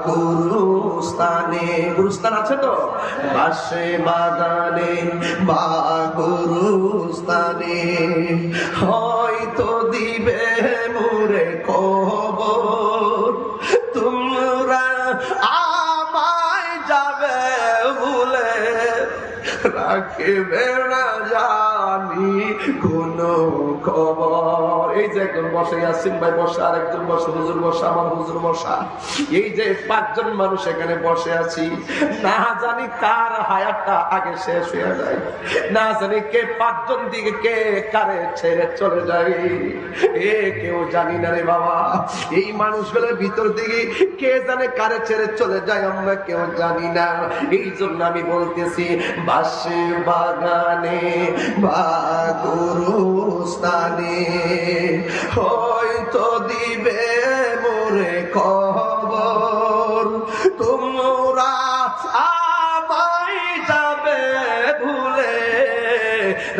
গুরুস্থানে, গুরুস্থান আছে তো? বাঁশে বাগানে বা গুরুস্থানে হয়তো দিবে মুরে খবর, তোমরা আমায় যাবে ভুলে, রাখবে না জানি কোন খবর। এই যে একজন বসে, ইয়াসিন ভাই বসে, আর একজন বসে, হুজুর বসা, আমার হুজুর বসা, এই যে 5 জন মানুষ এখানে বসে আছি, না জানি কার হায়াতটা আগে শেষ হয়ে যায়, না জানি কে 5 জন দিকে কে কারে ছেড়ে চলে যায়, এ কেউ জানি না রে বাবা। এই মানুষগুলোর ভিতর দিকে কে জানে কারে ছেড়ে চলে যায়, আমরা কেউ জানি না। এই জন্য আমি বলতেছি, বাঁশে বাগানে বা গুরুস্থানে হয়তো দিবে মোরে খবর, তোমরা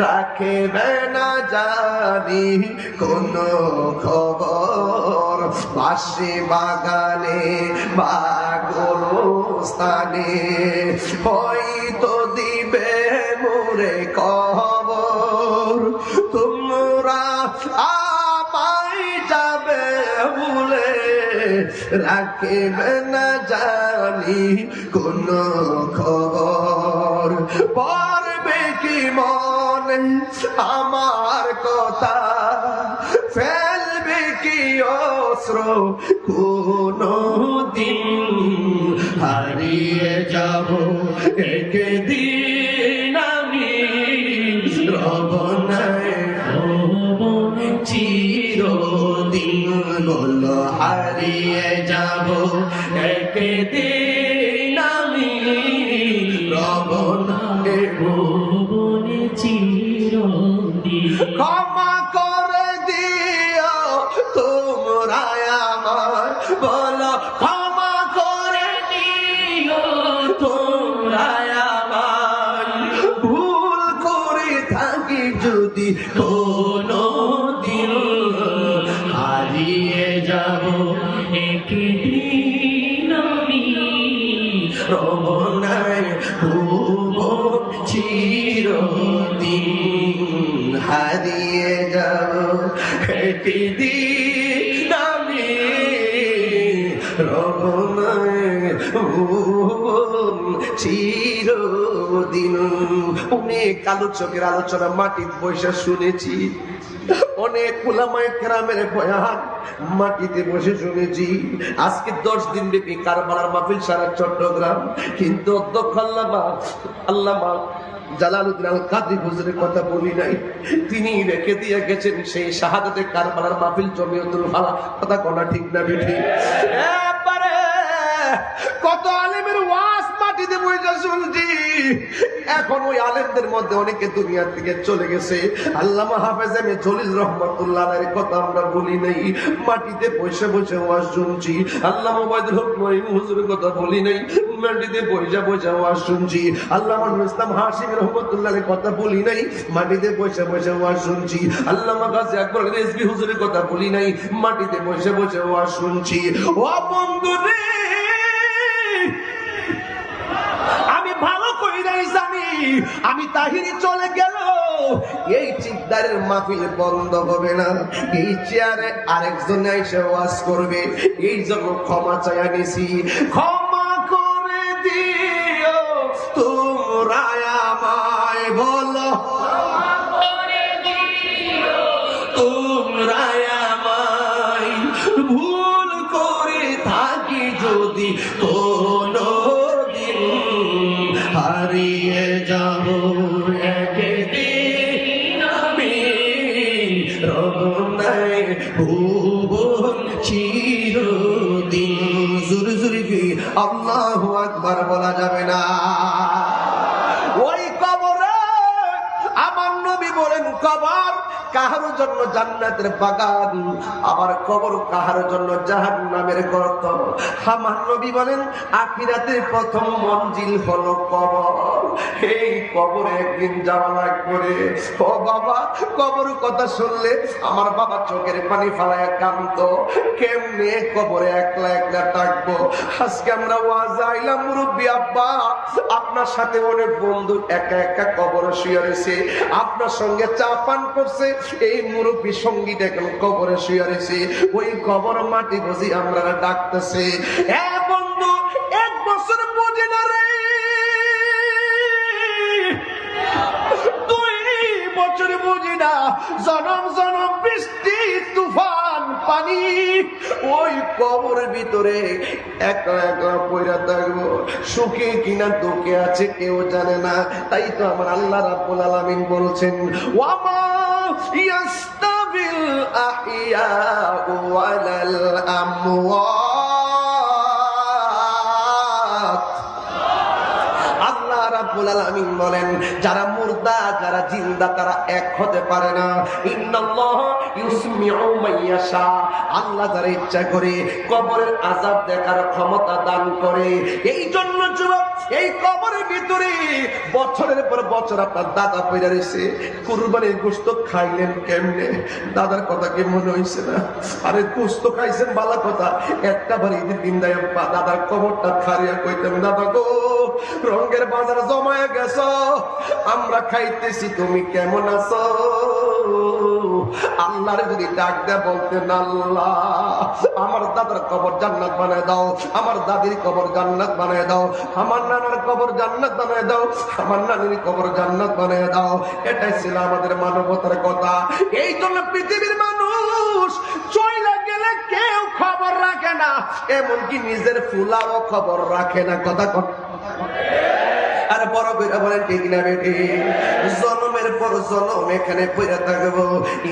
রাখবে না জানি কোন খবর, পাশে বাগানে বা গোরস্থানে হয়তো দিবে মোরে খবর। তোমরা আমায় যাবে ভুলে, রাখবে না জানি কোন খবর। পড়বে কি মনে আমার কথা, ফেলবে কি অস্ত্র কোনো দিন, হারিয়ে যাব একদিন আমি রব নাই চিরদিন। বলো হারিয়ে যাব একদিন আমি রব নাই চিরদিন। ক্ষমা করে দিও তোমরা আমার, বলো ক্ষমা করে দিও তোমরা আমার, ভুল করে থাকি যদি কোনো দিন, হারিয়ে যাব একদিন আমি রব নাই চিরদিন, হারিয়ে যাব একদিন আমি রব নাই চিরদিন। অনেক আলোচকের আলোচনা মাটির বসে শুনেছি, অনেক উলামায়ে কেরামের বয়ান মাটিতে বসে শুনেছি। আজকে 10 দিন ব্যাপী কারবালার মাহফিল সারা চট্টগ্রাম, কিন্তু অধ্যক্ষ আল্লামা জালালউদ্দিন আল কাদরি হুজুরের কথা বলি নাই। তিনি রেখে দিয়ে গেছেন সেই শাহাদাতে কারবালার মাহফিল জমিয়তুল ফালাহ। কথা কোনা ঠিক না বেঠিক? এবারে কত আলেমের ওয়াজ মাটিতে বসে শুনছি, এখন ওই আলেমদের মধ্যে অনেকে দুনিয়া থেকে চলে গেছে। আল্লামা হাফেজ এম.এ জলিল রহমাতুল্লাহ আলাইহির কথা আমরা বলি নাই, মাটিতে বসে বসে ওয়াজ শুনছি। আল্লামা ওবায়দুল হক নঈম হুজুরের কথা বলি নাই, মাটিতে বসে বসে ওয়াজ শুনছি। আল্লামা নুরুল ইসলাম হাশিমি রহমাতুল্লাহ আলাইহির কথা বলি নাই, মাটিতে বসে বসে ওয়াজ শুনছি। আল্লামা গাজী আকবর রিজভী হুজুরের কথা বলি নাই, মাটিতে বসে বসে ওয়াজ শুনছি। ও বন্ধু রে, আমি ভালো কইরাই জানি আমি তাহিরি চলে গেল এই চিকদারের মাহফিল বন্ধ হবে না, এই চেয়ারে আরেকজন এসে ওয়াজ করবে। এই জন্য ক্ষমা চাইয়া নিছি, ক্ষমা করে দিও তোমরা আমায়, বলো তোমরা আমায়, ভুল করে থাকি যদি কোনো দিন, হারিয়ে যাব একদিন আমি রব নাই ভুবন চিরদিন। জোরে জোরে কি আল্লাহু আকবার বলা যাবে না? ওই কবরে আমার নবী বলেন, কবর কাহার জন্য জান্নাতের বাগান, আবার কবর কাহার জন্য জাহান্নামের গর্ত। আমার নবী বলেন, আখিরাতের প্রথম মঞ্জিল হলো কবর। এই কবরে একদিন যাওয়া লাগবে। ও বাবা, কবর কথা শুনলে আমার বাবা চোখের পানি ফালায় কাঁদতো। কেমনে কবরে একলা একলা থাকবো? আজকে আমরা ওয়াজ আইলাম, মুরব্বী আব্বা আপনার সাথে অনেক বন্ধু একা একা কবরে শুয়ে রয়েছে, আপনার সঙ্গে চা পান করছে। এই মুরব্বী সঙ্গীত এখন কবরে শুয়ে রয়েছে, ওই কবর মাটি বুঝি আমরা ডাকতেছে, এ বন্ধু 1 বছর বুঝি না রে, 2 বছর বুঝি না, জনম জনম বৃষ্টি তুফান পানি, ওই কবরের ভিতরে একলা একলা পয়রা থাকবো। সুখে কিনা দুঃখে আছে কেউ জানে না। তাই তো আমার আল্লাহ রাব্বুল আলামিন বলছেন, ওয়ামা ইয়াস্তাবিল আহিয়া ওয়ালাল আমওয়াত। আল্লাহ রাব্বুল আলামিন বলেন, যারা মুর্দা যারা জিন্দা তারা এক হতে পারে না। ইন্নাল্লাহ ইউসমিউ মাইয়াশা, আল্লাহ যারা ইচ্ছা করে কবরের আযাব দেখার ক্ষমতা দান করে। এই জন্য যুবক, এই কবরের ভিতরে বছরের পর বছর আপনার দাদা পয়রা রয়েছে, কুরবানির গোশত খাইলেন কেমনে? দাদার কথা কি মনে হইছে না? আরে গোশত খাইছেন ভালো কথা, একটা বার ঈদের দিন দেয় দাদার কবরটা খারিয়া কইতেন, দাদা গো রঙের বাজার জমায়ে গেছো, আমরা খাইতেছি, তুমি কেমন আছো? আল্লাহর যদি ডাক দেয়া বলতেন, আল্লাহ আমার দাদার কবর জান্নাত বানায় দাও, আমার দাদির কবর জান্নাত বানায় দাও, আমার নানার কবর জান্নাত বানায় দাও, আমার নানির কবর জান্নাত বানায় দাও। এটাই ছিল আমাদের মানবতার কথা। এই জন্য পৃথিবীর মানুষ চইলা গেলে কেউ খবর রাখে না, এমনকি নিজের ফুলাও খবর রাখে না। কথা কর আর বড় বেটা বলেন ঠিক না বেটি? জন্মের পর জন্ম এখানে পড়ে থাকবো,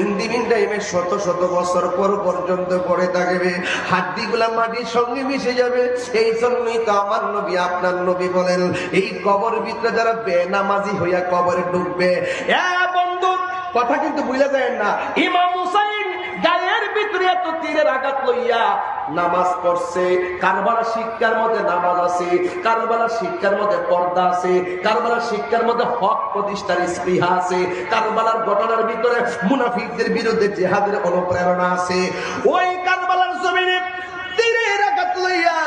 ইন্দিমিন টাইমে শত শত বছর পর পর্যন্ত পড়ে থাকবে, হাড্ডিগুলা মাটির সঙ্গে মিশে যাবে। এই জন্যই তো আমার নবী আপনার নবী বলেন, এই কবর ভিতরে যারা বেনামাজি হইয়া কবরে ঢুকবে, বন্ধু কথা কিন্তু ভুলে যায় না, ইমাম হুসাইন গায়ের ভিতরে এত তীরের আঘাত লইয়া নামাজ পড়ছে। কারবালার শিক্ষার মধ্যে নামাজ আছে, কারবালার শিক্ষার মধ্যে পর্দা আছে, কারবালার শিক্ষার মধ্যে হক প্রতিষ্ঠার স্পৃহা আছে, কারবালার ঘটনার ভিতরে মুনাফিকদের বিরুদ্ধে জিহাদের অনুপ্রেরণা আছে। ওই কারবালার জমিনে তীরের আঘাত লইয়া,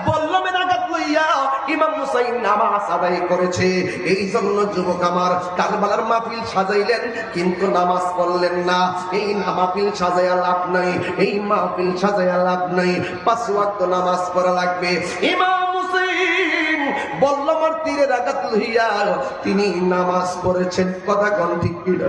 বল্লমের আঘাত লইয়া ইমাম হুসাইন নামাজ আদায় করেছে। এই জন্য যুবক আমার, কারবালার মাহফিল সাজাইলেন কিন্তু নামাজ পড়লেন না। এই মাহফিল সাজাইয়া লাভ নাই, এই মাহফিল সাজাইয়া লাভ নাই। 5 ওয়াক্ত নামাজ পড়া লাগবে। ইমাম হুসাইন বল্লমের তীরের আঘাত লইয়া তিনি নামাজ পড়েছেন। কথা কোন ঠিক কিনা?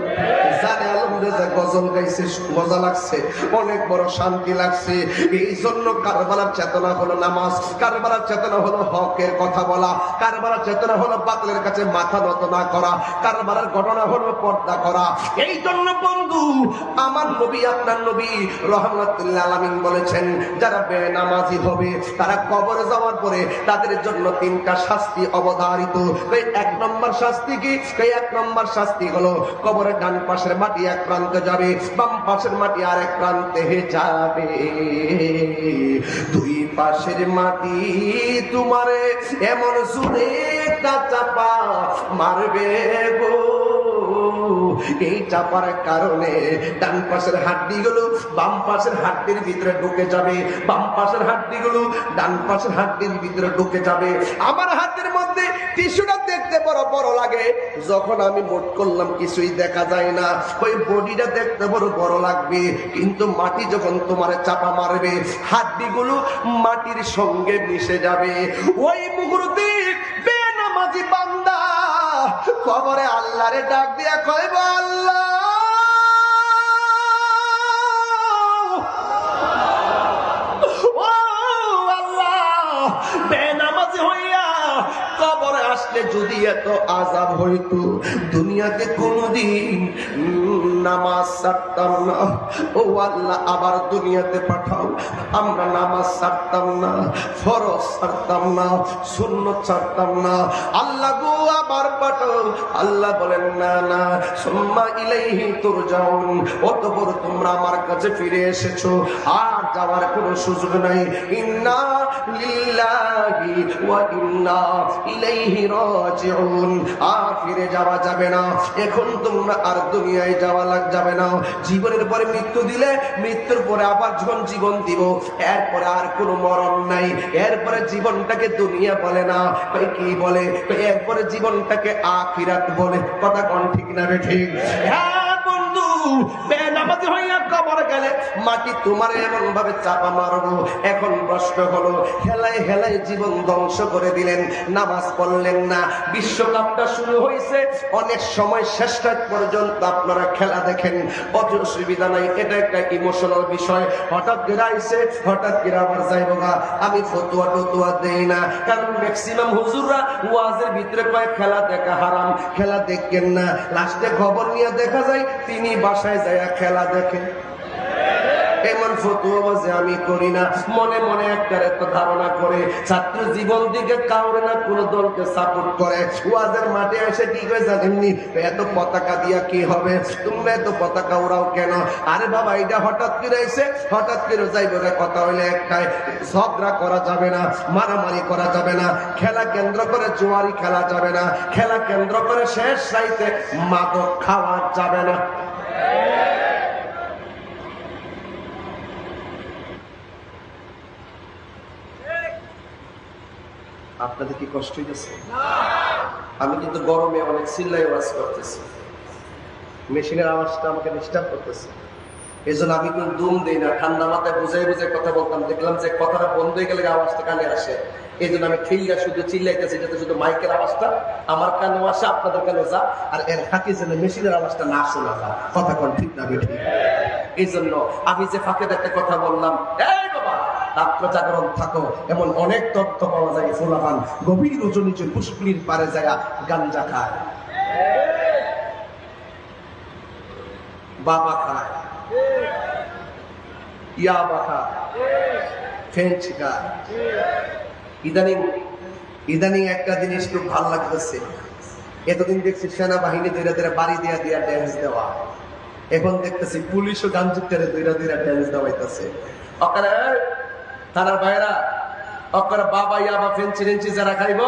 জানে আলম রেজা গজল গাইছে, মজা লাগছে, অনেক বড় শান্তি লাগছে। এই জন্য কারবালার চেতনা হলো নামাজ, কারবালার চেতনা হলো হকের কথা বলা, কারবালার চেতনা হলো বাতিলের কাছে মাথা নত না করা, কারবালার ঘটনা হলো পর্দা করা। এই জন্য বন্ধু আমার নবী আপনার নবী রাহমাতুল লিল আলামিন বলেছেন, যারা বেনামাজি হবে তারা কবরে যাওয়ার পরে তাদের জন্য 3টা শাস্তি অবধারিত। এই 1 নম্বর শাস্তি কি? এই 1 নম্বর শাস্তি হলো কবরের ডান পাশের মাটি এক প্রান্তে যাবে, বাম পাশের মাটি আরেক প্রান্তে যাবে। 2 পাশের মাটি তোমারে এমন জোরে চাপা মারবে গো, এই চাপার কারণে ডান পাশের হাড্ডিগুলো বাম পাশের হাড্ডির ভিতরে ঢুকে যাবে, বাম পাশের হাড্ডিগুলো ডান পাশের হাড্ডির ভিতরে ঢুকে যাবে। আমার হাতের মধ্যে টিস্যুটা দেখতে বড় বড় লাগে, যখন আমি মোট করলাম কিছুই দেখা যায় না। ওই বডিটা দেখতে বড় বড় লাগবে, কিন্তু মাটি যখন তোমার চাপা মারবে হাড্ডিগুলো মাটির সঙ্গে মিশে যাবে। ওই মুহূর্তে বেনামাজি বান্দা কবরে আল্লাহরে ডাক দিয়া কইব, আল্লাহ ও আল্লাহ, বেনামাজি হইয়া কবরে আসলে যদি এত আযাব হইতো, দুনিয়াতে কোনদিন নামাজ ছাড়তাম না। ও আল্লাহ আবার দুনিয়াতে পাঠাও, আমরা নামাজ ছাড়তাম না, ফরজ ছাড়তাম না, সুন্নত ছাড়তাম না। আল্লাহ গো আবার পাঠাও। আল্লাহ বলেন, না না, সুম্মা ইলাইহি তুরজাউন, অতঃপর তোমরা আমার কাছে ফিরে এসেছো, আর যাওয়ার কোনো সুযোগ নাই। ইন্না লিল্লাহি ওয়া ইন্না ইলাইহি রাজিউন, আর ফিরে যাওয়া যাবে না। এখন তোমরা আর দুনিয়ায় যাওয়া যাবে না। জীবনের পরে মৃত্যু দিলে, মৃত্যুর পরে আবার যখন জীবন দিব, এরপরে আর কোনো মরণ নাই। এরপরে জীবনটাকে দুনিয়া বলে না, কি বলে? এরপরে জীবনটাকে আখিরাত বলে। কথা কোন ঠিক না রে ঠিক? হ্যাঁ বন্ধু, বেনামাজি হইয়া কবরে গেলে মাটি তোমার এমন ভাবে চাপা মারবো। এখন প্রশ্ন হলো, হেলায় হেলায় জীবন ধ্বংস করে দিলেন, নামাজ পড়লেন না। বিশ্বকাপটা শুরু হয়েছে, অনেক সময় শেষ রাত পর্যন্ত আপনারা খেলা দেখেন, অসুবিধা নাই, এটা একটা ইমোশনাল বিষয়। হঠাৎ করে আইছে, হঠাৎ করে আবার যাইব গা। আমি ফতুয়া টতুয়া দেই না, কারণ ম্যাক্সিমাম হুজুররা ওয়াজের ভিতরে কয় খেলা দেখা হারাম, খেলা দেখেন না। লাস্টে খবর নিয়ে দেখা যায় তিনি বাসায় যায় খেলা দেখেন। এমন ফতুয়াবাজি আমি করি না। মনে মনে একটা ধারণা করে ছাত্র জীবন দিকে কাউরে না কোন দলকে সাপোর্ট করে। ওয়াজের মাঠে এসে কি করে জানেননি, এত পতাকা দিয়া কি হবে, তোমরা এত পতাকা উড়াও কেন? আরে বাবা, এটা হঠাৎ করে এসে হঠাৎ করে যাইবে। কথা হইলে একটাই, ঝগড়া করা যাবে না, মারামারি করা যাবে না, খেলা কেন্দ্র করে জুয়ারি খেলা যাবে না, খেলা কেন্দ্র করে শেষ রাইতে মাদক খাওয়া যাবে না। আপনাদের কি কষ্ট হইতেছে? আমি কিন্তু গরমে অনেক চিল্লাই ওয়াজ করতেছি, মেশিনের আওয়াজটা আমাকে ডিস্টার্ব করতেছে। এই জন্য আমি কিন্তু দুম দিই না, ঠান্ডা মাথায় বুঝাই বুঝাই কথা বলতাম। দেখলাম যে কথাটা বন্ধ হয়ে গেলে আওয়াজটা কানে আসে, এই জন্য আমি ঠিল্লা শুধু চিল্লাইতেছি যাতে শুধু মাইকের আওয়াজটা আমার কানে আসে, আপনাদের কানে যা, আর এর ফাঁকে যেন মেশিনের আওয়াজটা না শোনা যায়। কথা কোন ঠিক না ঠিক? এই জন্য আমি যে ফাঁকে একটা কথা বললাম, এই বাবা রাত্র জাগরণ থাকো, এমন অনেক তথ্য পাওয়া যায়। ফুলাপান গভীর রজনীতে পুষ্করির পারে যায় গাঞ্জা খায়, বাবা খায়, ইয়াবা খায়, ফেঞ্চ খায়। ইদানিং একটা জিনিস খুব ভালো লাগতেছে। এতদিন দেখছি সেনাবাহিনী দৈরা দৈরা বাড়ি দিয়া দিয়া ড্যান্স দেওয়া, এখন দেখতেছি পুলিশও গাঞ্জুকটারে দৈরা দৈরা ড্যান্স দেওয়াইতেছে। অকারে তারার ভাইরা, অকারে বাবা ইয়াবা ফেঞ্চি রেঞ্চি যারা খাইব,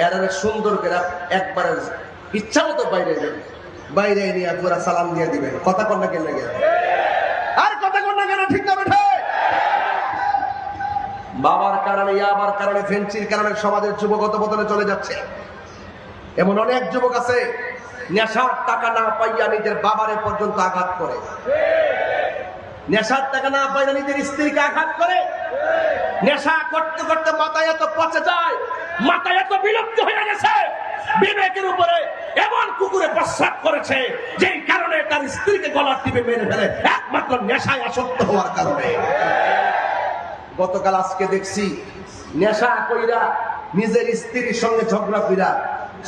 এরা সুন্দর করে একবারে ইচ্ছা মতো বাইরে যাবে, বাইরে নিয়ে পুরা সালাম দিয়ে দিবেন। কথা কন্যা কেন লাগে? আর কথা কন্যা কেন ঠিক না বেঠে? বাবার কারণে ইয়াবার কারণে ফেঞ্চির কারণে সমাজের যুবক অধঃপতনে চলে যাচ্ছে। এমন অনেক যুবক আছে নেশার টাকা না পাইয়া নিজের বাবারে পর্যন্ত আঘাত করে, নেশার টাকা না পাইয়া নিজের স্ত্রীকে আঘাত করে, নেশা করতে করতে মাথায় এত পচে যায়, মাথায় এত বিলুপ্ত হয়ে গেছে, বিবেকের উপরে এমন কুকুরে প্রস্রাব করেছে যেই কারণে তার স্ত্রীকে গলার টিপে মেরে ফেলে, একমাত্র নেশায় আসক্ত হওয়ার কারণে। গতকাল আজকে দেখছি নেশা কইরা নিজের স্ত্রীর সঙ্গে ঝগড়া কইরা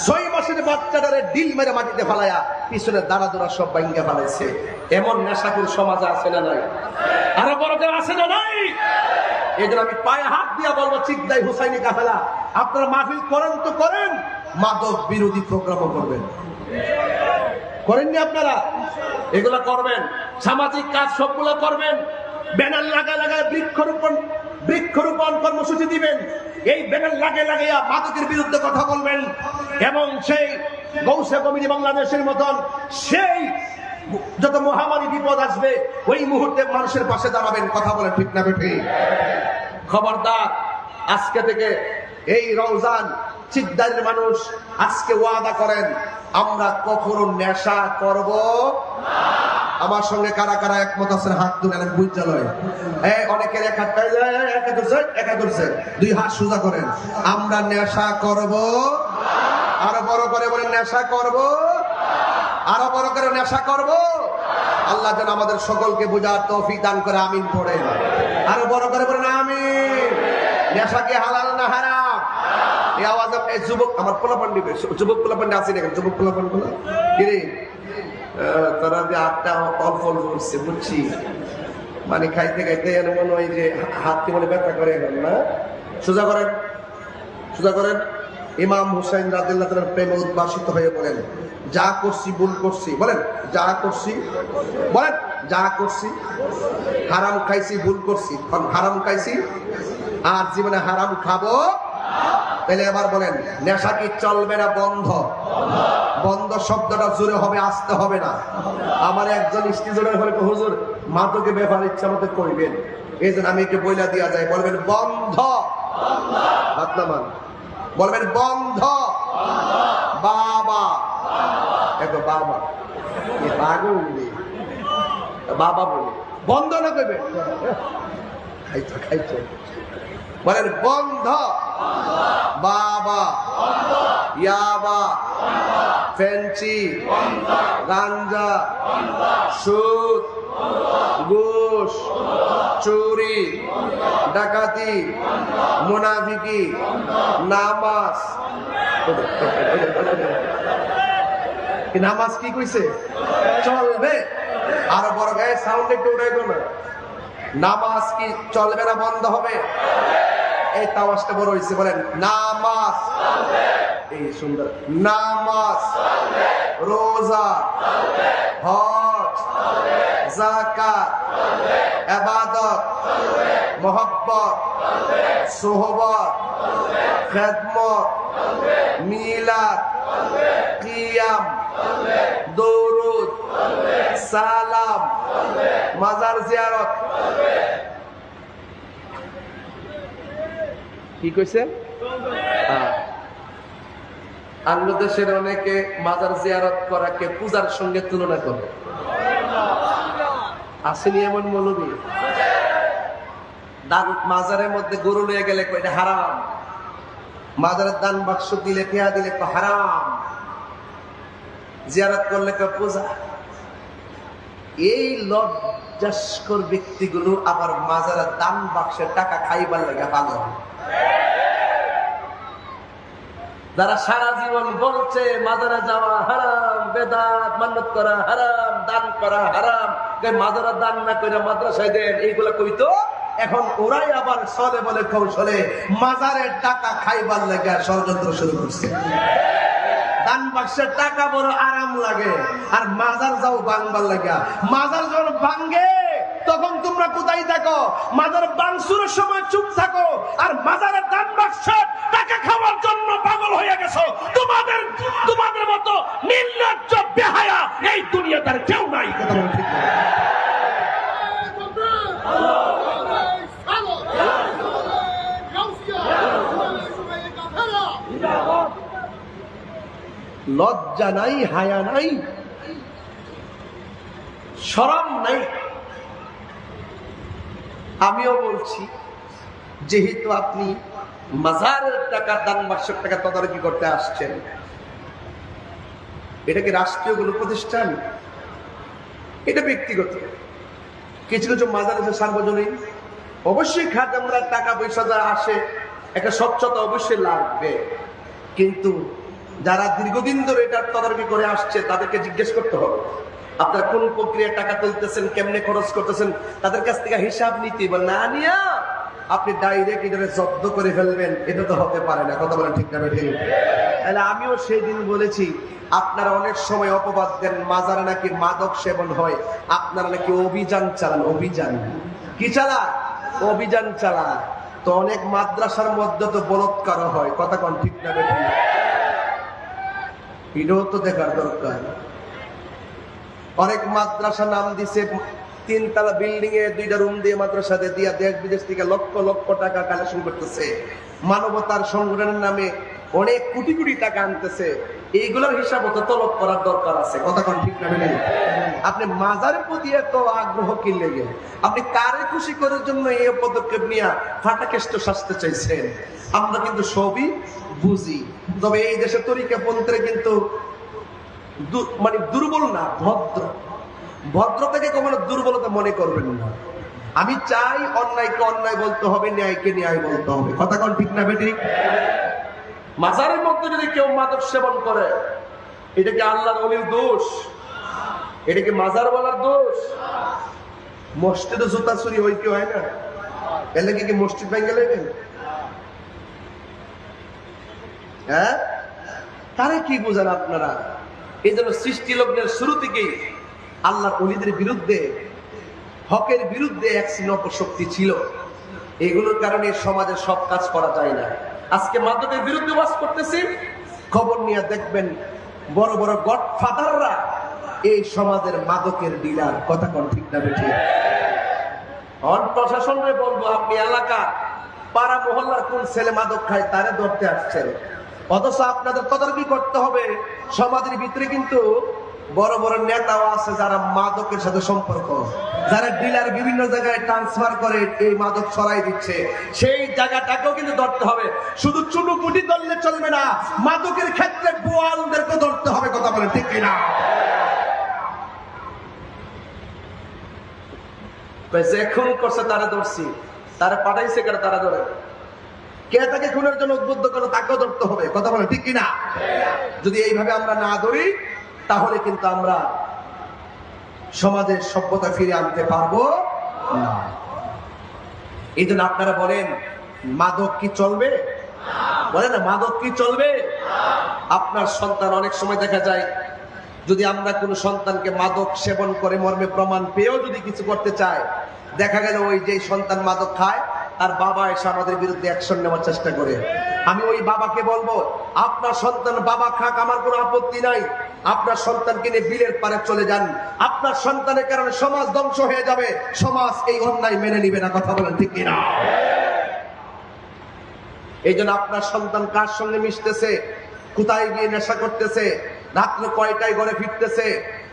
6 মাসের বাচ্চাটারে ডিল মেরে মাটিতে ফালাইয়া পিছনে দাঁড়া দৌড়া সব ভাঙ্গা ফেলাইছে। এমন নেশাকুর সমাজে আছে না নাই? আরো বড় কেউ আছে না নাই? এই জন্য আমি পায়ে হাত দিয়া বলবো, চিকদাই হুসাইনি কাফেলা আপনারা মাহফিল করেন তো করেন, মাদক বিরোধী প্রোগ্রামও করবেন। করেননি আপনারা? এগুলা করবেন, সামাজিক কাজ সবগুলো করবেন, ব্যানার লাগায় লাগায় বৃক্ষরোপণ কর্মসূচি দিবেন, এই ব্যানার লাগায় লাগাইয়া মাদকের বিরুদ্ধে কথা বলবেন, এবং সেই গৌসে কমিটি বাংলাদেশের মতন সেই যত মহামারী বিপদ আসবে ওই মুহূর্তে মানুষের পাশে দাঁড়াবেন। কথা বলেন ঠিক না বেঠি? খবরদার, আজকে থেকে এই রমজান চিকদারের মানুষ আজকে ওয়াদা করেন, আমরা কখনো নেশা করব না। আমার সঙ্গে কারা কারা একমত আছেন হাত তুলেন, বুঝালয় অনেকের এক হাত একা ধরছে, 2 হাত সোজা করেন। আমরা নেশা করব, আরো বড় করে বলেন নেশা করব, আরো বড় করে নেশা করব। আল্লাহ যেন আমাদের সকলকে বোঝার তৌফিক দান করে, আমিন পড়েন। আরো বড় করে বলেন আমিন। নেশা কি হালাল না হারাম? এই আওয়াজ এই যুবক আমার পোলাপান দিবে, যুবক পোলাপান আছে না? যুবক পোলাপান গুলো কিরে তারা যে আটটা ফল ফল করছে বুঝছি, মানে খাইতে খাইতে মনে হয় যে হাতটি মনে ব্যথা করে এখন না। সোজা করেন, সোজা করেন। ইমাম হুসাইন রাদিয়াল্লাহু তাআলার প্রেমে উদ্ভাসিত হয়ে বলেন, যা করছি ভুল করছি, বলেন যা করছি, বলেন যা করছি, হারাম খাইছি ভুল করছি, হারাম খাইছি আর জীবনে হারাম খাবো। তাহলে এবার বলেন নেশা কি চলবে না বন্ধ? বন্ধ শব্দটা জোরে হবে, আসতে হবে না। আমার একজন স্ত্রী বলে, হুজুর মাদকে ব্যাপার ইচ্ছা মতো করবেন, এই জন্য আমি একটু বইলা দিয়া যাই, বলবেন বন্ধ, হাত নামান, বলবেন বন্ধ। বাবা এত বাবা বাবা বলে বন্ধ না করবে, খাইছো খাইছো, বলেন বন্ধ। বাবা, ইয়াবা, ফেঞ্চি, গাঞ্জা, সুদ, ঘুষ, চুরি, ডাকাতি, মুনাফিকি, নামাজ। নামাজ কি কইছে? চলবে। আরো বড় গায়ে সাউন্ড একটু উঠাই না, নামাজ কি চলবে না বন্ধ হবে? এই তাওয়াজটা বড় হয়েছে, বলেন নামাজ। এই সুন্দর, নামাজ, রোজা, হজ, যাকাত, ইবাদত, মোহাব্বত, সোহবত, খেদমত, মিলাদ, কিয়াম, দরুদ, সালাম, মাজার জিয়ারত। কি কইছেন? অন্য দেশের অনেকে মাজার জিয়ারত করাকে পূজার সঙ্গে তুলনা করে। আসেনি এমন মৌলবী? মাজারের মধ্যে গরু নিয়ে গেলে এটা হারাম, মাজারের দান বাক্স দিলে পেয়া দিলে হারাম, জিয়ারত করলে পূজা। এই লজ্জাস্কর ব্যক্তিগুলো আবার মাজারের দান বাক্সের টাকা খাইবার লাগে পাগল। যারা সারা জীবন বলছে মাজারে যাওয়া হারাম, বেদাত, মান্নত করা হারাম, দান করা হারাম, মাজারে দান না করে মাদ্রাসায় দেন, এইগুলা কইতো। এখন ওরাই আবার চলে বলে কৌশলে মাজারের টাকা খাইবার লাগে ষড়যন্ত্র শুরু করছে। দান বাক্সের টাকা বড় আরাম লাগে, আর মাজার যাও ভাঙবার লাগে। মাজার যখন ভাঙ্গে তখন তোমরা কোথায় থাকো? মাজার ভাঙচুরের সময় চুপ থাকো, আর মাজারের দান বাক্সের টাকা খাওয়ার জন্য পাগল হয়ে গেছো। তোমাদের মতো নির্লজ্জ বেহায়া এই দুনিয়াতে আর কেউ নাই। কথা বলে ঠিক না? লজ্জা নাই, হায়া নাই, শরম নাই। আমিও বলছি, যেহেতু আপনি মাজারের টাকা, দান বাক্সের টাকা তদারকি করতে আসছেন, এটা কি রাষ্ট্রীয় কোনো প্রতিষ্ঠান? এটা ব্যক্তিগত। কিছু কিছু মাজার আছে সার্বজনীন। অবশ্যই খাদেমরা টাকা পয়সা যা আসে একটা স্বচ্ছতা অবশ্যই লাগবে, কিন্তু যারা দীর্ঘদিন ধরে এটার তদারকি করে আসছে তাদেরকে জিজ্ঞেস করতে হবে আপনারা কোন প্রক্রিয়া টাকা তুলতেছেন, কেমনে খরচ করতেছেন, তাদের কাছ থেকে হিসাব নিতে না নিয়া আপনি ডাইরেক্ট এটা জব্দ করে ফেলবেন, এটা তো হতে পারে না। কথা বলেন ঠিক না? ঠিক। তাহলে আমিও সেই দিন বলেছি, আপনারা অনেক সময় অপবাদ দেন মাজারে নাকি মাদক সেবন হয়, আপনারা নাকি অভিযান চালান। অভিযান কি চালান? অভিযান চালান। তো অনেক মাদ্রাসার মধ্যে তো বলৎকার হয়। কথা কোন ঠিক না? ঠিক। এটাও তো দেখার দরকার। অনেক মাদ্রাসা নাম দিছে 3 তলা বিল্ডিং এ 2টা রুম দিয়ে মাদ্রাসাতে দিয়া দেশ বিদেশ থেকে লক্ষ লক্ষ টাকা কালেকশন করতেছে, মানবতার সংগঠনের নামে অনেক কোটি কোটি টাকা আনতেছে। এইগুলোর হিসাব তো তলব করার দরকার আছে। কথা কোন ঠিক না? আপনি মাজারের প্রতি এত আগ্রহ কি লেগে? আপনি কারে খুশি করার জন্য এই পদক্ষেপ নিয়ে ফাটাকেষ্ট শাস্তে চাইছেন? আমরা কিন্তু সবই বুঝি, তবে এই দেশে তরিকা পন্থে কিন্তু মানে দুর্বল না, ভদ্র। ভদ্রতাকে কখনো দুর্বলতা মনে করবেন না। আমি চাই অন্যায়কে অন্যায় বলতে হবে, ন্যায়কে ন্যায় বলতে হবে। কথা কোন ঠিক না? বেঠিক। মাজারের মধ্যে যদি কেউ মাদক সেবন করে, এটা কি আল্লাহর ওলির দোষ? এটা কি মাজার বলার দোষ? মসজিদে জুতা চুরি হয় কি হয় না? এলে কি মসজিদ ভেঙে নেবেন? হ্যাঁ, তারা কি বোঝেন আপনারা? এই জন্য সৃষ্টি লগ্নের শুরু থেকেই আল্লাহর ওলিদের বিরুদ্ধে, হকের বিরুদ্ধে এক অপশক্তি ছিল। এগুলোর কারণে সমাজের সব কাজ করা যায় না। আজকে মাদকের বিরুদ্ধে ওয়াজ করতেছি, খবর নিয়ে দেখবেন বড় বড় গডফাদাররা এই সমাজের মাদকের ডিলার। কথা কোন ঠিক না? বেঠিক। প্রশাসনকে বলবো, আপনি এলাকা পাড়া মহল্লার কোন ছেলে মাদক খায় তারে ধরতে আসছেন, অথচ আপনাদের তদারকি করতে হবে সমাজের ভিতরে কিন্তু বড় বড় নেতাও আছে যারা মাদকের সাথে সম্পর্ক, যারা ডিলার বিভিন্ন জায়গায় ট্রান্সফার করে এই মাদক ছড়াই দিচ্ছে, সেই জায়গাটাকেও কিন্তু ধরতে হবে। শুধু চুনুপুটি ধরলে চলবে না, মাদকের ক্ষেত্রে বোয়ালদেরকে ধরতে হবে। কথা বলে ঠিক কিনা? যে খুন করছে তারা ধরছি, তারা পাঠাইছে কেন তারা ধরে, কে তাকে খুনের জন্য উদ্বুদ্ধ করে তাকেও ধরতে হবে। কথা বলে ঠিক কিনা? যদি এইভাবে আমরা না ধরি তাহলে কিন্তু আমরা সমাজের সভ্যতা ফিরে আনতে পারবো না। এই জন্য আপনারা বলেন মাদক কি চলবে? বলেন না, মাদক কি চলবে? আপনার সন্তান, অনেক সময় দেখা যায় যদি আমরা কোনো সন্তানকে মাদক সেবন করে মর্মে প্রমাণ পেয়েও যদি কিছু করতে চায়, দেখা গেল ওই যে সন্তান মাদক খায় তার বাবা এসে আমাদের বিরুদ্ধে অ্যাকশন নেওয়ার চেষ্টা করে। আমি ওই বাবাকে বলবো, আপনার সন্তান বাবা খাক, আমার কোনো আপত্তি নাই, আপনার সন্তানকে নিয়ে বিলের পারে চলে যান। আপনার সন্তানের কারণে সমাজ ধ্বংস হয়ে যাবে, সমাজ এই অন্যায় মেনে নিবে না। কথা বলেন ঠিক কিনা? এই জন্য আপনার সন্তান কার সঙ্গে মিশতেছে, কোথায় গিয়ে নেশা করতেছে, রাত্রে কয়টায় ঘরে ফিরতেছে,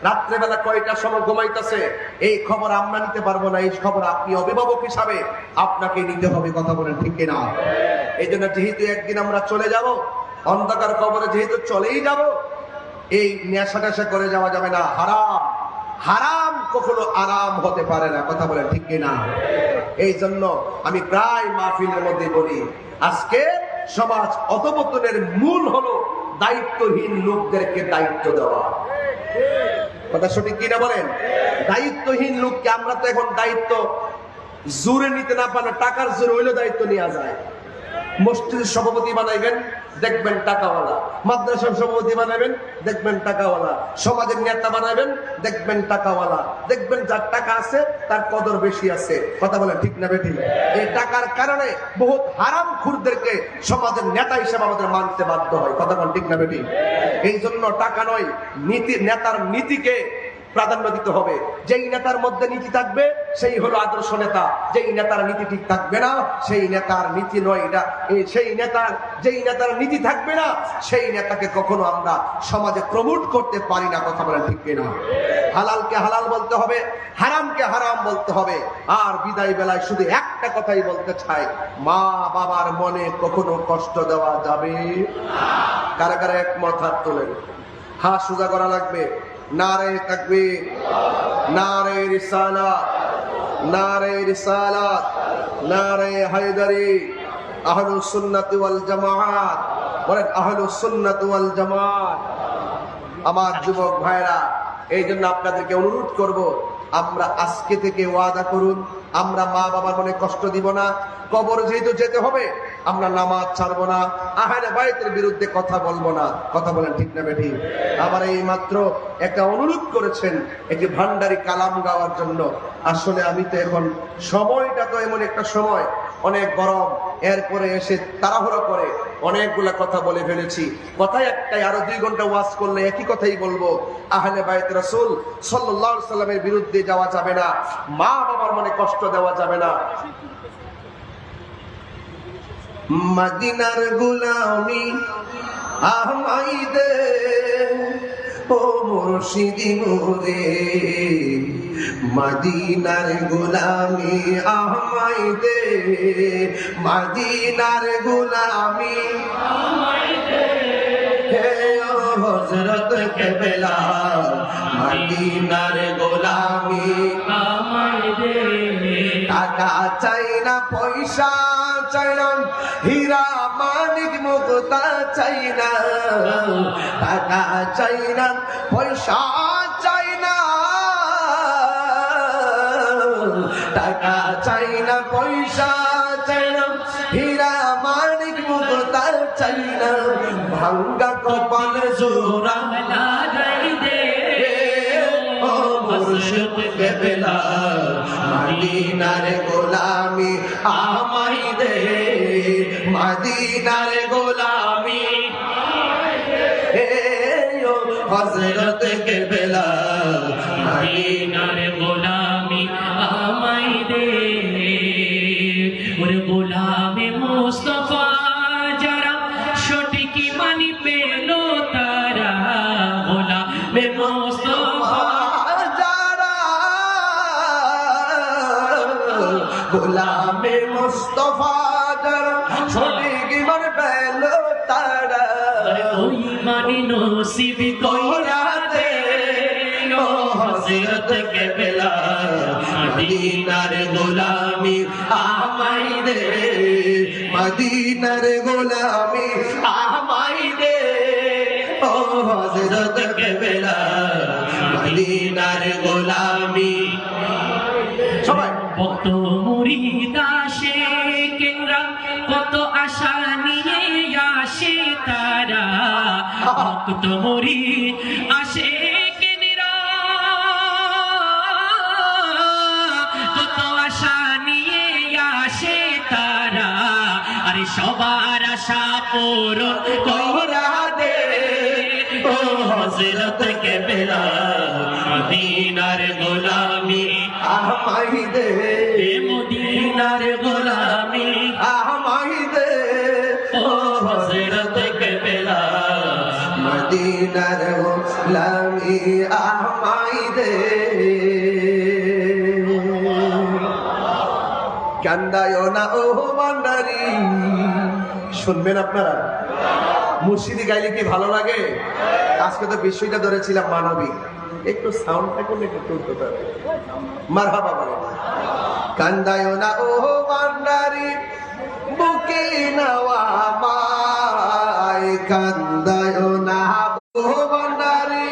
রাত্রেবেলা কয়টার সময় ঘুমাইতেছে, এই খবর আমরা নিতে পারবো না। এই খবর আপনি অভিভাবক হিসাবে আপনাকে নিতে হবে। কথা বলেন ঠিক কিনা? এই জন্য যেহেতু একদিন আমরা চলে যাব, অন্ধকার কবরে যেহেতু চলেই যাব, এই নেশা টেশা করে যাওয়া যাবে না। হারাম, হারাম কখনো আরাম হতে পারে না। কথা বলেন ঠিক কিনা? এই জন্য আমি প্রায় মাহফিলের মধ্যে বলি, আজকে সমাজ অধঃপতনের মূল হলো দায়িত্বহীন লোকদেরকে দায়িত্ব দেওয়া। কথা সঠিক কিনা বলেন? দায়িত্বহীন লোককে আমরা তো এখন দায়িত্ব জোরে নিতে না পারলে টাকার জোরে হইলে দায়িত্ব নেওয়া যায়। মসজিদের সভাপতি বানাইবেন, দেখবেন টাকাওয়ালা। মাদ্রাসার সভাপতি বানাবেন, দেখবেন টাকাওয়ালা। সমাজের নেতা বানাবেন, দেখবেন টাকাওয়ালা। দেখবেন যার টাকা আছে তার কদর বেশি আছে। কথা বলেন ঠিক না বেঠিক? এই টাকার কারণে বহুত হারাম খুরদেরকে সমাজের নেতা হিসেবে আমাদের মানতে বাধ্য হয়। কথা বলেন ঠিক না বেঠিক? এই জন্য টাকা নয়, নীতি, নেতার নীতিকে প্রাধান্য দিতে হবে। যেই নেতার মধ্যে নীতি থাকবে সেই হলো আদর্শ নেতা। যেই নেতার নীতি ঠিক থাকবে না সেই নেতার নীতি নয় এটা। সেই নেতার, যেই নেতার নীতি থাকবে না সেই নেতাকে কখনো আমরা সমাজে প্রমোট করতে পারি না। কথা বলেন ঠিক কিনা? হালালকে হালাল বলতে হবে, হারামকে হারাম বলতে হবে। আর বিদায় বেলায় শুধু একটা কথাই বলতে চাই, মা বাবার মনে কখনো কষ্ট দেওয়া যাবে না। কারা কারা একমত হাত তোলেন? হাত সোজা করা লাগবে। নারে তাকবীর, নারে রিসালাত, নারে রিসালাত, নারে হায়দারি। আহলুস সুন্নাত ওয়াল জামাত বলেন, আহলুস সুন্নাত ওয়াল জামাত। আমার যুবক ভাইরা, এই জন্য আপনাদেরকে অনুরোধ করব, আমরা আজকে থেকে ওয়াদা করুন, আমরা মা বাবার মনে কষ্ট দিব না। কবর যেহেতু যেতে হবে, আমরা নামাজ ছাড়বো না, আহলে বাইতের বিরুদ্ধে কথা বলবো না। কথা বলেন ঠিক না বেঠিক? আবার এই মাত্র একটা অনুরোধ করেছেন একটি ভান্ডারি কালাম গাওয়ার জন্য। আসলে আমি তো এখন সময়টা তো এমন একটা সময়, অনেক গরম, এরপরে এসে তাড়াহুড়ো করে অনেকগুলা কথা বলে ফেলেছি। কথাই একটাই, আরো 2 ঘন্টা ওয়াজ করলে একই কথাই বলবো। আহলে বাইত রাসূল সাল্লাল্লাহু আলাইহি সাল্লামের বিরুদ্ধে যাওয়া যাবে না, মা বাবার মনে কষ্ট দেওয়া যাবে না। মদিনার গোলামি আমায় দে ও মুর্শিদি মোরে, মদিনার গোলামি আমায় দে, মদিনার গোলামি আমায় দে। হে ও হযরত কেবলা, মদিনার গোলামি আমায় দে। টাকা চাই না, পয়সা চাই না, হীরা মানিক মুক্তা চাই না। টাকা চাই না, পয়সা চাই না, টাকা চাই না, পয়সা চাই না, হীরা মানিক মুক্তা চাই না। ভাঙ্গা কপাল জোড়া লাগাই দে ও মুর্শিদ কেবলা, মদিনার গোলামি আমায় দে, মদিনার গোলামি হে ও হযরত কেবলা, মদিনার গোলামি আমায় দে। ওরে গোলামে মুস্তাফা যারা সঠিক মানি পেল তারা, গোলামে মুস্তাফা যারা, গোলামে মুস্তাফা যারা সঠিক মান পেল তারা, ওই মানি নসিব কইরা দে ও হযরত কেবলা, মদিনার গোলামি আমায় দে, মদিনার গোলামি আমায় দে ও হযরত কেবলা, মদিনার গোলামি। সবাই ভক্ত মুরিদ আসে ভক্ত মুরিদ আশিকিনরা কত আশা নিয়ে আসে তারা, আরে সবার আশা পূরণ কইরা দে ও হযরত কেবলা, মদিনার গোলামি আমায় দে, মদিনার গোলামি আমায় দে, ও হযরত কেবলা, মদিনার গোলামি আমায় দে। কান্দায়ও না ও ভান্ডারি। শুনবেন আপনারা, মুর্শিদি গাইলে কি ভালো লাগে? আজকে তো বিষয়টা ধরেছিলাম মানবিক, একটু সাউন্ডটা করলে একটু তুলতে পারে। মারহাবা বলে, কান্দায়ও না ও ভান্ডারি, বুকে নাওয়া মায়, কান্দায়ও না ও ভান্ডারি,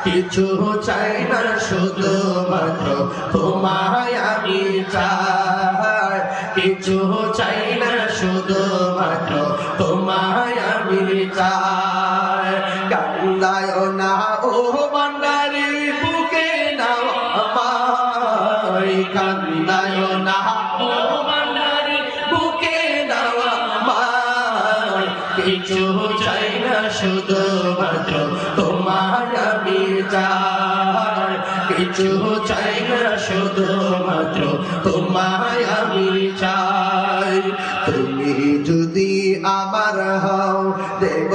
কিছু চাই না শুধু মাত্র তোমায় আমি চাই, কিছু চাই না শুধু মাত্র তোমায় আমি চাই। কান্দায় না ও ভান্ডারি, বুকে নাও আমায়, কান্দায় না ও ভান্ডারি, বুকে নাও আমায়, কিছু চাই না শুধু মাত্র তোমায় আমি চাই, কিছু চাই না শুধু মাত্র তোমায় আমি চাই। তুমি যদি আমার হও দেব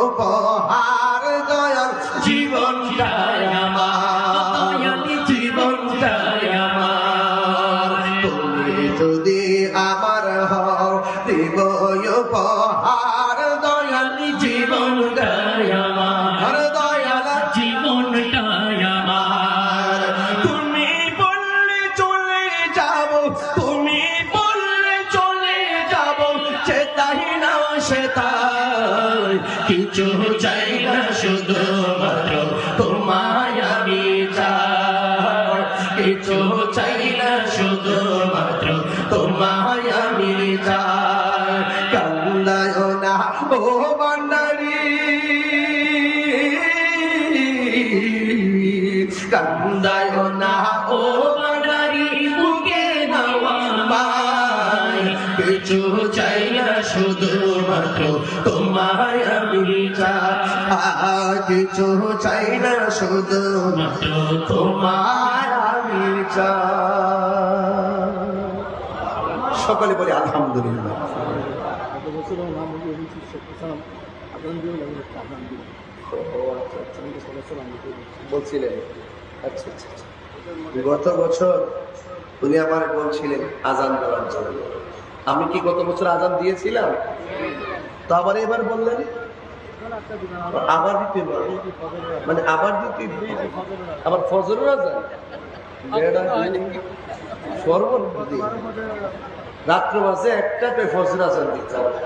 উপহার দয়াল জীবনটাই আমার, জীবনটাই আমার। তুমি যদি আমার হও দেব উপহার দয়াল জীবনটাই আমার, দয়াল জীবনটাই আমার। তুমি বললে চলে যাব, তুমি বললে চলে যাব, সেটাই না সেটাই, কিছু চাই না শুধু মাত্র তোমায় আমি চাই, কিছু চাই না শুধু মাত্র তোমায় আমি চাই। কান্দায় না ও ভান্ডারি, কান্দায় না ও ভান্ডারি, বুকে নাওয়া মায়, কিছু চাই না শুধু মাত্র তোমায় আমি চাই, কিছু চাই না শুধু মাত্র তোমার আমি চাই। সকলে বলি আলহামদুলিল্লাহ। বলছিলেন, আচ্ছা আচ্ছা আচ্ছা। গত বছর উনি আমার বলছিলেন আজান দেওয়ার জন্য। আমি কি গত বছর আজান দিয়েছিলাম? তো আবার এবার বললেন আবার দিতে হবে। মানে আবার দিতে হবে। আবার ফজরের আজান সর্বদিন রাত্র বাজে একটাতে ফজর আজান দিতে হবে।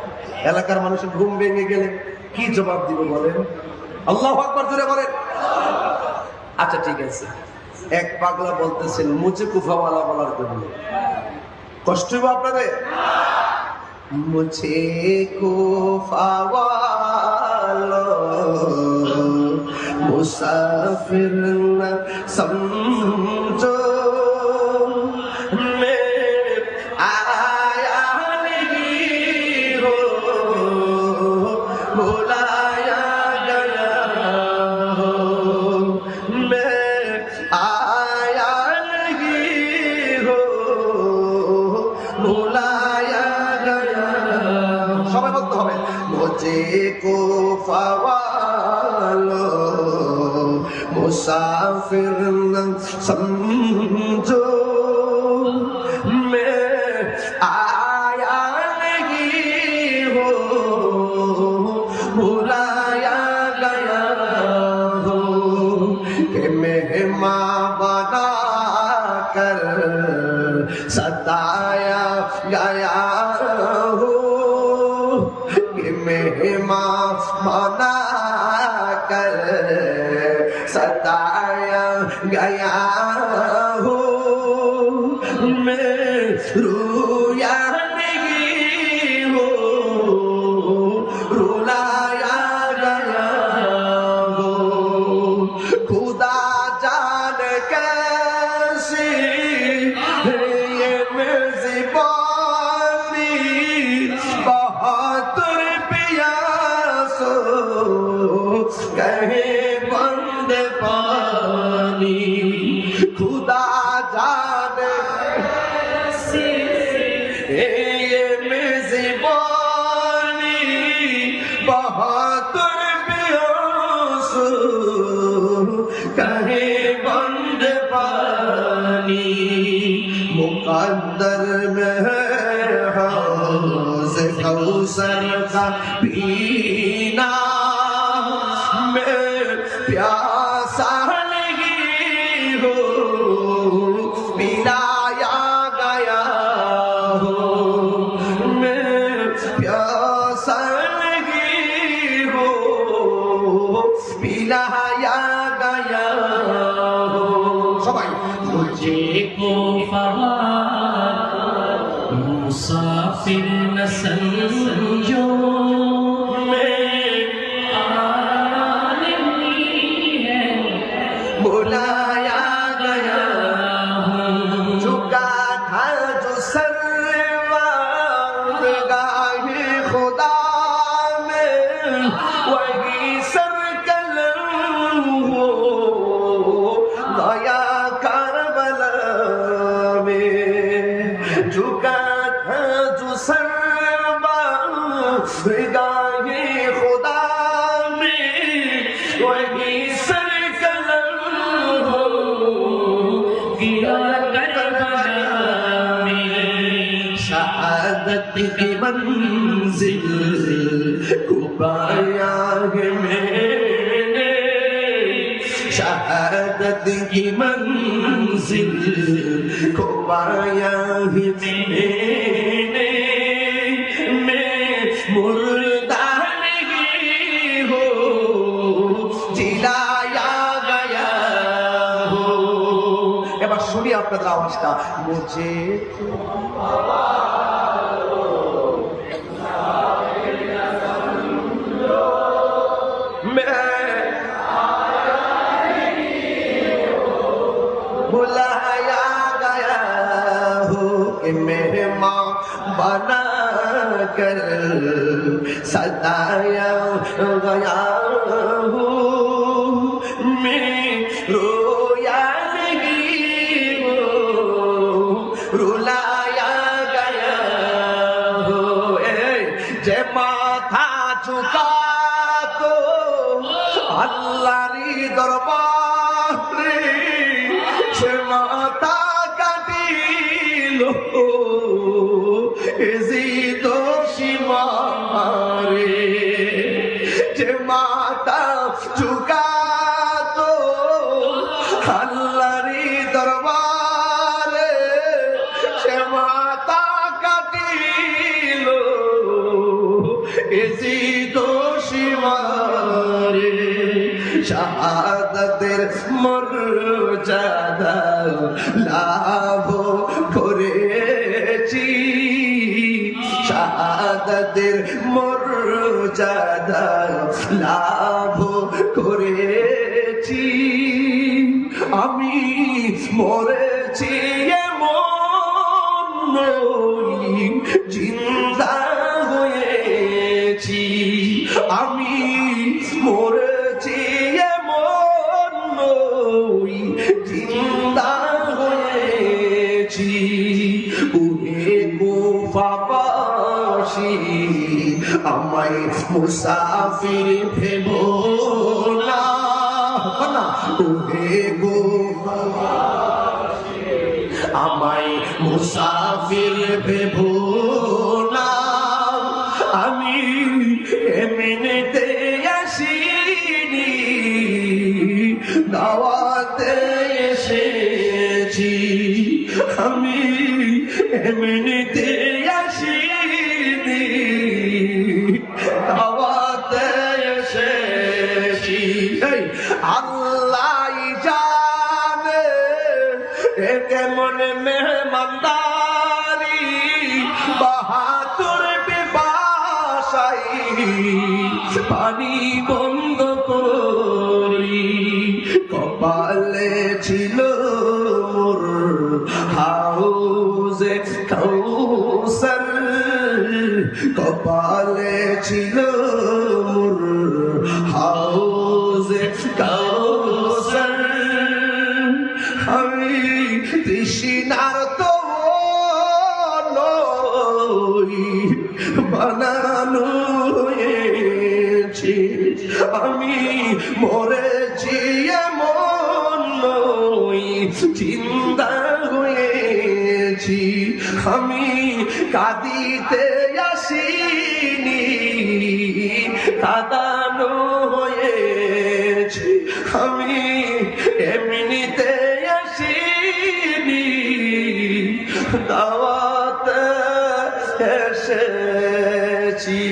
এলাকার মানুষের ঘুম ভেঙে গেলে কি জবাব দিব বলেন? আল্লাহু আকবার জোরে বলেন। আচ্ছা ঠিক আছে, এক পাগলা বলতেছেন মুঝে কুফাওয়ালা বলার জন্য, কষ্ট হইব আপনাদের? মুঝে কুফাওয়ালা মুসাফির না সমঝো, সবাই বলতে হবে মুঝে কুফাওয়ালা मुसाफिर न समझो मैं आया नहीं हो बुलाया गया हो कि मेहमान बना कर सताया गया हो कि मेहमान बना कर सताया गया हो मैं रोया नहीं हो कहे बंदे पानी खुदा जाने ये मेज़बानी बहादुर बेआसू कहे बंदे पानी मुकद्दर में है हौज़ कौसर का पीना मैं प्यासा नहीं हूँ पिलाया गया हूँ मैं प्यासा नहीं हूँ पिलाया गया हूँ सबाई मुझे को मुसाफिर न समझो मैं आने है बुलाया गया हूँ झुका था जो सरवार गाहे खुदा में वही सर कलम हो गया करबला में झुका था जो सरवार गाहे खुदा में वही सर कलम हो गिरा करबला में शहादत की मंजिल को पाया है मैंने शहादत की मंजिल को पाया है मैंने मैं मुर्दा नहीं हूँ जिलाया गया हूँ এবার শুনি আপনাদের আওয়াজটা মুঝে बुलाया गया हूँ कि मेहमान बना कर सताया गया हूँ मैं रोया नहीं हूँ रुलाया गया हूँ जे माथा झुका तो अल्लाहरी दरबारे সে মাথা কাটিল এজি দোষী মারে যে মাথা ঝুকাতো আল্লাহরি দরবারে সে মাথা কাটিল এজি দোষী মারে শাহাদাতের মর্যাদা লাভ করেছি শাহাদাতের মর্যাদা লাভ করেছি আমি মরেছি এমন নই জিন্দা হয়েছি আমি মরেছি এমন নই জিন্দা হয়েছি উহে গোফাবাসী আমায় মুসাফির ভেবো না উহে গোফাবাসী আমায় মুসাফির ভেবো না আমি এমনিতে আসিনি দাওয়াতে এসেছি আমি এমনিতে আসিনি দাওয়াতে এসেছি আল্লাহ জানে এ কেমন মেহমানদারি বাহাদুর বিপাশাই পানি বন্ধ করি কপালে ছিল মোর হাউজে কৌসর কপালে ছিল মোর হাউজ বানানো হয়েছে, আমি মরেছি এমন নই, জিন্দা হয়েছি। আমি কাঁদিতে আসিনি, কাঁদানো হয়েছি। আমি এমনিতে আসিনি, দাওয়াতে এসেছি।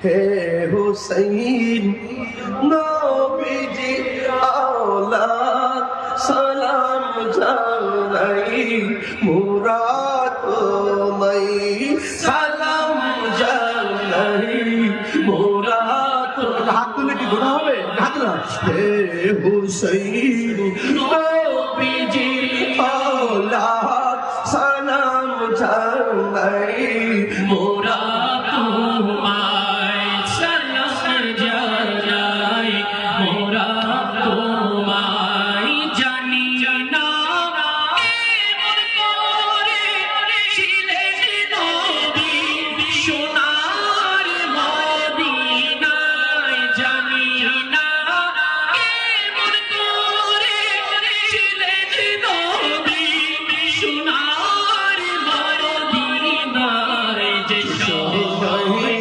হে হুসাইন নবীজি আওলাদ, সালাম জানাই মুরাদ তোমায়, সালাম জানাই মুরাদ। হাত তুলে কি গোনা হবে? হাত না। হে হুসাইন নবীজি আওলাদ, সালাম জানাই মুরাদ তোমায়, সালাম জানাই মোরা তোমায়। জানি না কেমন করে ছিলেন নবী সোনার মদিনায়। জানি না কেমন করে ছিলেন নবী সোনার মদিনায়। যে সময়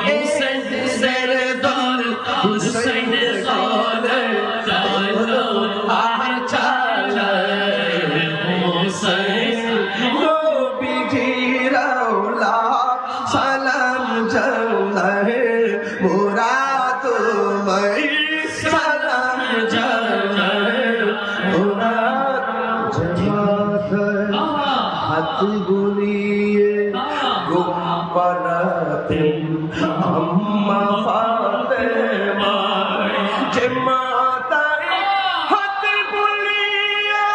হুসাইনের দল, হুসাইনের দলে তলোয়ার চালায়। হুসাইন নবীজির আওলাদ, সালাম জানাই মুরাদ তোমায়, সালাম জানাই মুরাদ। জামাতের হাত বুলিয়ে ঘুম পাড়াতেন আম্মা ফাতেমা, যে মাতায় হাত বুলিয়ে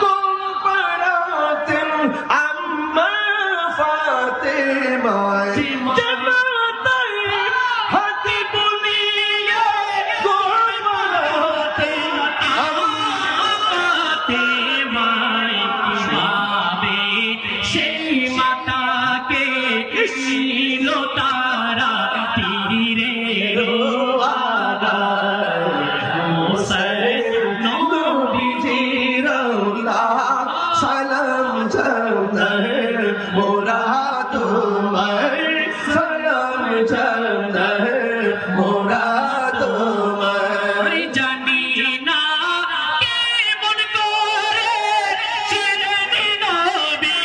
ঘুম পাড়াতেন আম্মা ফাতেমা, যে মাতায় হাত বুলিয়ে ঘুম পাড়াতেন ফাতেমায়। কিভাবে সেই মাতাকে ছিল তারা তীরের আগায়। হুসাইন নবীজির আওলাদ, সালাম জানাই মুরাদ তোমায়, সালাম জানাই মুরাদ তোমায়। জানি না কেমন করে ছিলেন নবী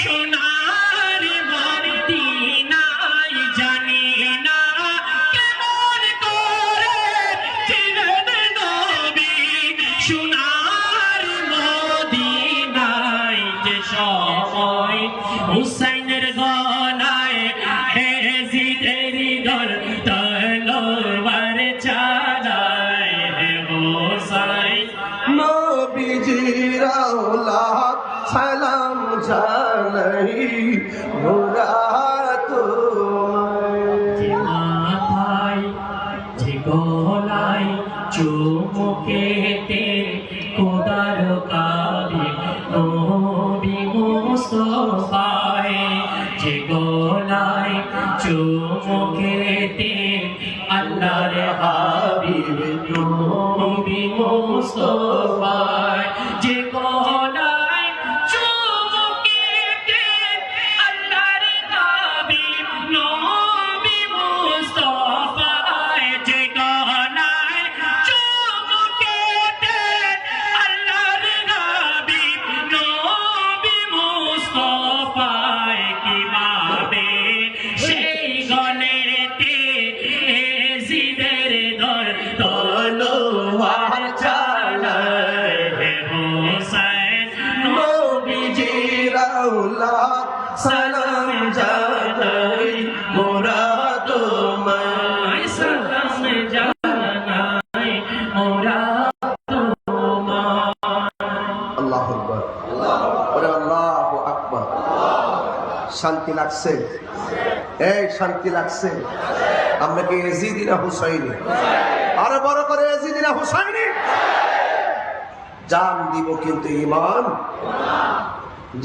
সোনার মদিনায়। জানি না কেমন করে ছিলেন নবী সোনার মদিনায়। যে সময় হুসাইনের গলায় এজিদের দল তলোয়ার চালায়। হুসাইন নবীজির আওলাদ, সালাম জানাই মুরাদ তোমায়। মাথায় যে গলায় চুমুকেতে খোদার কাবি নবী মুস্তাফায়। যে গলায় চুমুকেতে আল্লাহর হাবিব নবী মুস্তাফায়। যে গলায় চুমুকেতে আল্লাহর হাবিব নবী মুস্তাফায়। যে গলায় চুমুকেতে আল্লাহর হাবিব নবী মুস্তাফায়। কিভাবে সেই গলেতে এজিদের দল তলোয়ার চালায়। হুসাইন নবীজির আওলাদ, সালাম জানাই মুরাদ তোমায়, সালাম জানাই মোরা তোমায়। আল্লাহু আকবার, ওরে আল্লাহু আকবার। শান্তি লাগছে? এই শান্তি লাগছে? আমরা কি এজিদি না হুসাইনি? আরো বড় করে এজিদি হুসাইনি, জান দিব কিন্তু ঈমান।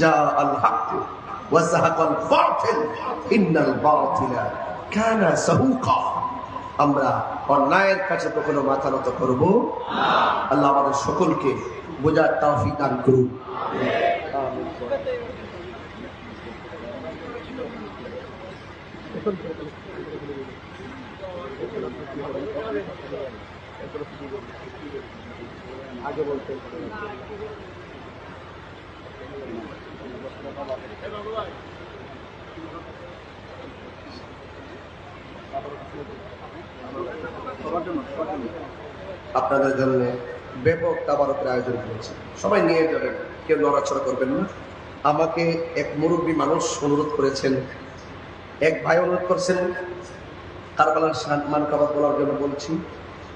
যা আল হক ওয়া যাহাকাল বাতিল ইন্নাল বাতিলা কানা যাহুকা। আমরা অন্যায়ের কাছে কখনো মাথা নত করব না। আল্লাহ আমাদের সকলকে বোঝার তৌফিক দান করুন। আগে বলতে আপনাদের জন্য ব্যাপক তাবারকের আয়োজন করেছে, সবাই নিয়ে যাবেন, কেউ নড়াচড়া করবেন না। আমাকে এক মুরব্বী মানুষ অনুরোধ করেছেন, এক ভাই অনুরোধ করছেন কারবালার মান কাবাত বলার জন্য বলছি।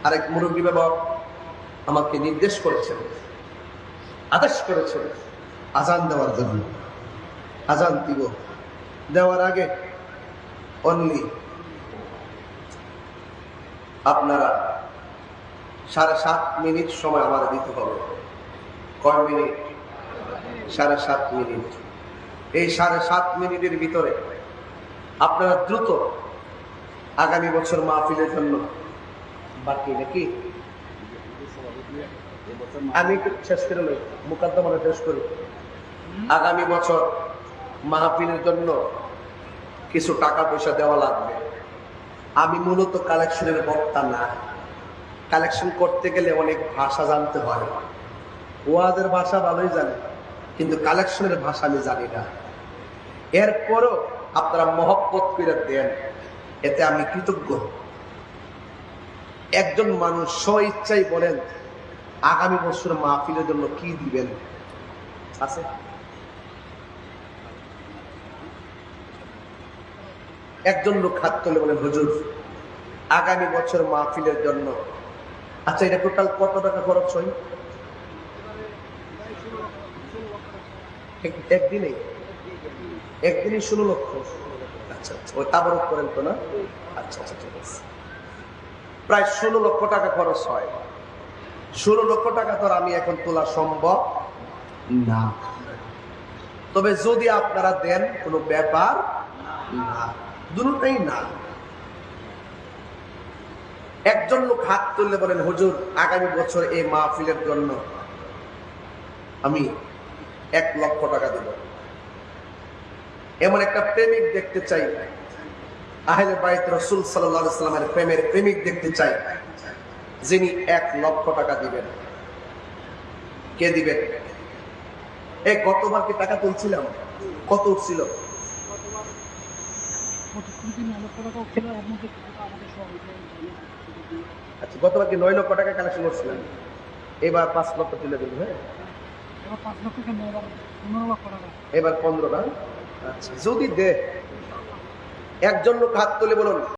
আরেক মুরব্বী বাবা আমাকে নির্দেশ করেছেন, আদেশ করেছেন আজান দেওয়ার জন্য। আজান দিব, দেওয়ার আগে অনলি আপনারা 7.5 মিনিট সময় আমার দিতে হবে। কয় মিনিট? 7.5 মিনিট। এই 7.5 মিনিটের ভিতরে আপনারা দ্রুত আগামী বছর মাহফিলের জন্য বাকি নাকি আমি একটু শেষ করে লই, মুকদ্দমাটা শেষ করি। আগামী বছর মাহফিলের জন্য কিছু টাকা পয়সা দেওয়া লাগবে। আমি মূলত কালেকশনের বক্তা না, কালেকশন করতে গেলে অনেক ভাষা জানতে হয়। ওয়াজের ভাষা ভালোই জানি, কিন্তু কালেকশনের ভাষা আমি জানি না। এরপরও আপনারা মহব্বত করে দেন, এতে আমি কৃতজ্ঞ। একজন মানুষ স্ব ইচ্ছাই বলেন আগামী বছর মাহফিলের জন্য কি দিবেন আছে? একজন লোক হাত তুলে বলেন হুজুর আগামী বছর মাহফিলের জন্য, আচ্ছা এটা টোটাল কত টাকা খরচ হয়? একদিনে 16 লক্ষ। আচ্ছা আচ্ছা, ওই তাবারক করেন তো না? আচ্ছা আচ্ছা ঠিক আছে, প্রায় 16 লক্ষ টাকা খরচ হয়। 16 লক্ষ টাকা তো আমি এখন তোলা সম্ভব না, তবে যদি আপনারা দেন কোনো ব্যাপার না, দুটোই না। একজন লোক হাত তুললে বলেন হুজুর আগামী বছর এই মাহফিলের জন্য আমি 1 লক্ষ টাকা দেব। এমন একটা প্রেমিক দেখতে চাই, আহলে বাইত রাসূল সাল্লাল্লাহু আলাইহি সাল্লামের প্রেমের প্রেমিক দেখতে চাই, যিনি 1 লক্ষ টাকা দিবেন। কে দিবেন? এই গতবার কি টাকা তুলছিলাম, কত উঠছিল? আচ্ছা, গতবার কি 9 লক্ষ টাকা কালেকশন করছিলেন? এবার 5 লক্ষ তুলে দেবেন। হ্যাঁ, এবার 15 না? আচ্ছা, যদি দে একজন লোক হাত তুলে বলুন